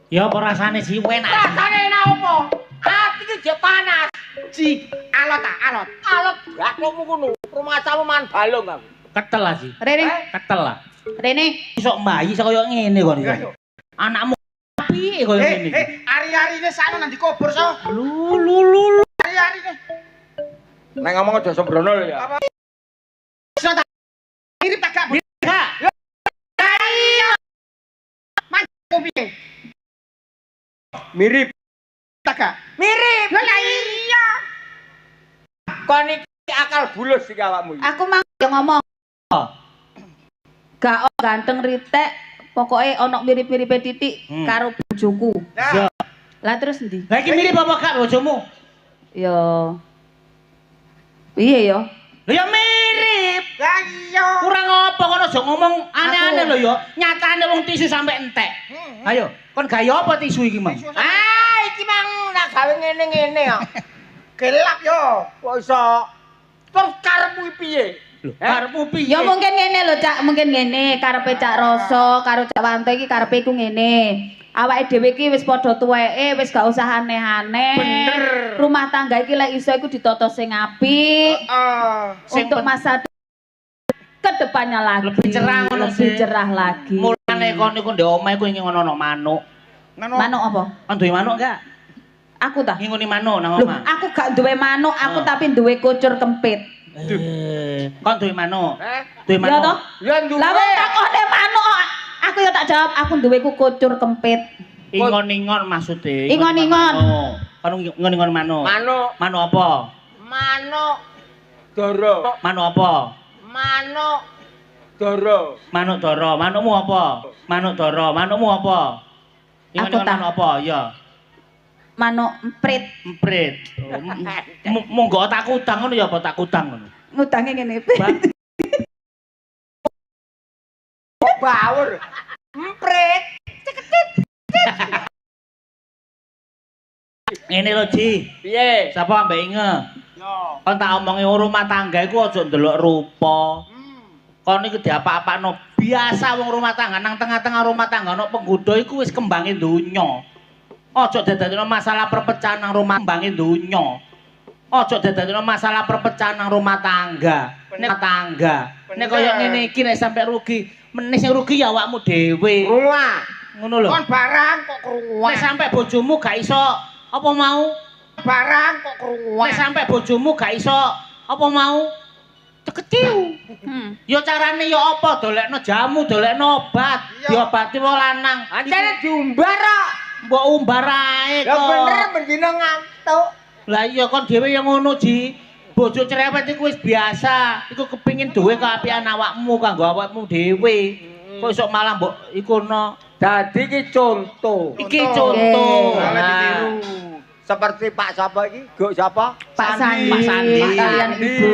Speaker 2: Ya apa rasane sih enak.
Speaker 3: rasane enak apa? Ati iki jek panas.
Speaker 1: Ji, alot ta, alot.
Speaker 3: Alot gak komu ngono. Rumah samu man balung aku.
Speaker 2: Ketel lah sih.
Speaker 4: Rene,
Speaker 2: Ketel lah.
Speaker 4: Rene.
Speaker 2: Iso mbayi iso koyo ngene kon iso. Anakmu piye koyo ngene iki?
Speaker 1: Ari-arine sakno nang dikubur so.
Speaker 2: Lu.
Speaker 1: Ari-arine.
Speaker 3: Nek ngomong aja sembrono lho ya.
Speaker 1: Iso ta. Mirip tak gak?
Speaker 2: Gak.
Speaker 1: Iya. Manku piye?
Speaker 3: Mirip.
Speaker 1: Tak gak?
Speaker 3: Mirip.
Speaker 1: Lah iya.
Speaker 3: Kon iki akal bulus iki awakmu iki.
Speaker 4: Aku mang yo ngomong. Gak ganteng ritek, pokoknya ono mirip-miripe titik karo bojoku.
Speaker 1: Nah,
Speaker 4: Lah terus endi?
Speaker 2: Lah iki mirip apa gak bojomu?
Speaker 4: Yo. Piye yo?
Speaker 2: Lho ya mirip.
Speaker 1: lah iya.
Speaker 2: Kurang apa kon aja ngomong aneh-aneh lho ya. Nyatane wong tisu sampe entek. Ayo, kon gaya apa tisu iki, Mang?
Speaker 3: Ah, iki mang nak gawe ngene-ngene kok.
Speaker 1: Gelap yo.
Speaker 3: Kok iso terus karepmu piye?
Speaker 2: Lho, karepmu piye?
Speaker 4: Ya mungkin ngene lho, Cak, mungkin ngene, karepe Cak Rasa karo Cak Wanto iki karepe iku ngene. Awake dhewe iki wis padha tuweke, wis gak usah aneh-aneh.
Speaker 2: Bener.
Speaker 4: Rumah tangga iki lek iso iku ditata sing apik.
Speaker 2: Sing
Speaker 4: Untuk masa kedepannya lagi
Speaker 2: Lebih cerah ngono
Speaker 4: lebih
Speaker 2: sih.
Speaker 4: cerah lagi.
Speaker 2: mulane kon niku ndek omah iku ingin ngono manuk.
Speaker 4: Manuk apa?
Speaker 2: Kon duwe manuk gak?
Speaker 4: Aku ta?
Speaker 2: Ngingoni manuk nang
Speaker 4: Loh,
Speaker 2: omah.
Speaker 4: aku gak duwe manuk, aku tapi duwe kucur kempit.
Speaker 2: Kon duwe manuk. Duwe
Speaker 4: Ya
Speaker 2: manuk.
Speaker 4: toh?
Speaker 3: Ya duwe.
Speaker 4: Lah wong takone manuk, aku ya tak jawab, aku duwe kucur kempit.
Speaker 2: Ingon-ingon maksude.
Speaker 4: Ingon-ingon.
Speaker 2: Kon ingon-ingon manuk.
Speaker 3: Manuk,
Speaker 2: Manuk apa?
Speaker 3: manuk doro.
Speaker 2: Manuk apa?
Speaker 3: Manuk doro.
Speaker 2: Manuk dara. Manukmu apa? Manuk dara. Manukmu apa?
Speaker 4: Aku tak.
Speaker 2: Manuk apa? Ya.
Speaker 4: Manuk emprit.
Speaker 2: Emprit. Monggo tak kutang ngono ya apa tak kutang ngono.
Speaker 4: Ngudange ngene.
Speaker 3: Bawur. Emprit.
Speaker 2: Ngene lho, Ji.
Speaker 3: Piye?
Speaker 2: Sapa ambek inge?
Speaker 1: Yo.
Speaker 2: Kon tak omongi rumah tangga iku aja ndelok rupa. Kon iki diapa-apakno. Biasa wong rumah tangga nang tengah-tengah rumah tangga ana penggoda iku wis kembange donya. Aja dadekno masalah perpecahan nang rumah kembange donya. Aja dadekno masalah perpecahan nang rumah tangga. Nek kaya ngene iki nek sampe rugi, menis sing rugi ya awakmu dhewe.
Speaker 3: Rumah.
Speaker 2: Ngono lho.
Speaker 1: Kon barang kok krunguan.
Speaker 2: Nek sampe bojomu gak iso apa mau?
Speaker 1: Barang kok krunguan.
Speaker 2: Nek sampe bojomu gak iso apa mau? Cekeciu. Ya carane ya apa? Dolekno jamu, dolekno obat.
Speaker 1: Iya.
Speaker 2: Diobati wong lanang.
Speaker 3: Ancane diumbar kok.
Speaker 2: Mbok umbar ae
Speaker 3: Ya
Speaker 2: kok.
Speaker 3: bener bendina ngantuk.
Speaker 2: Lah iya kon dhewe yang ngono, Ji. Bojo cerewet iku wis biasa. Iku kepingin duwe keapian awakmu kanggo awakmu dhewe. Kok iso malah mbok ikono.
Speaker 3: Dadi iki contoh.
Speaker 2: Iki contoh.
Speaker 1: Malah
Speaker 3: Nah,
Speaker 1: ditiru.
Speaker 3: seperti Pak siapa iki? Gok siapa?
Speaker 4: Pak Sandi,
Speaker 2: Pak Sandi.
Speaker 4: kalian Ibu.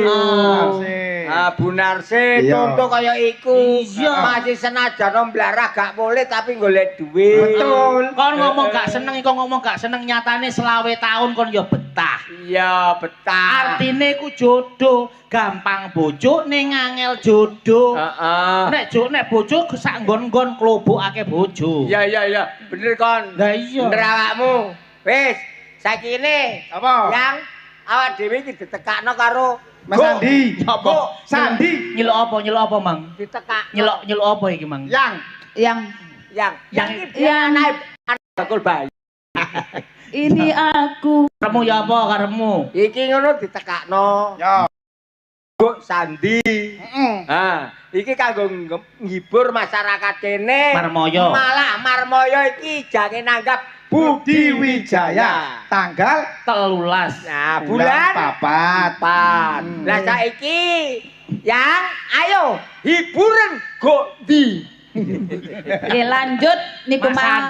Speaker 3: Bu Narsi,
Speaker 1: Iya.
Speaker 3: contoh kaya iku.
Speaker 2: Iya.
Speaker 3: Masih senajan mblarah gak boleh tapi golek duit.
Speaker 1: Betul.
Speaker 2: Kon ngomong gak seneng, iku ngomong gak seneng nyatane selawe tahun kon ya betah.
Speaker 3: Iya, betah.
Speaker 2: Artine ku jodoh, gampang bojo ning angel jodoh.
Speaker 3: Heeh.
Speaker 2: Nek bojo sak nggon-nggon klobokake bojo.
Speaker 3: Iya. Bener kon.
Speaker 2: Lah iya.
Speaker 3: Bener awakmu. Wis, saiki ini
Speaker 1: Apa?
Speaker 3: yang awak dhewe iki ditekakno karo
Speaker 1: Mas Sandi.
Speaker 2: Apa?
Speaker 1: Sandi.
Speaker 2: Nyeluk apa, Mang?
Speaker 3: ditekak
Speaker 2: Nyeluk apa iki, Mang?
Speaker 1: Yang.
Speaker 3: yang
Speaker 2: Yang-
Speaker 3: iki anake bakul bayi.
Speaker 4: Ini aku.
Speaker 2: Karemu ya apa karemu?
Speaker 3: Iki ngono ditekakno.
Speaker 1: Yo.
Speaker 3: Gok Sandi.
Speaker 1: Heeh.
Speaker 3: Ha, iki kanggo ngibur masyarakat kene.
Speaker 2: Marmoyo.
Speaker 3: Malah Marmoyo iki jange nanggap
Speaker 1: Budi Wijaya. Tanggal
Speaker 2: 13.
Speaker 3: Nah, bulan
Speaker 1: papat.
Speaker 3: Lah saiki yang ayo hiburan kok di
Speaker 4: Oke, lanjut niku
Speaker 2: Mas
Speaker 4: mau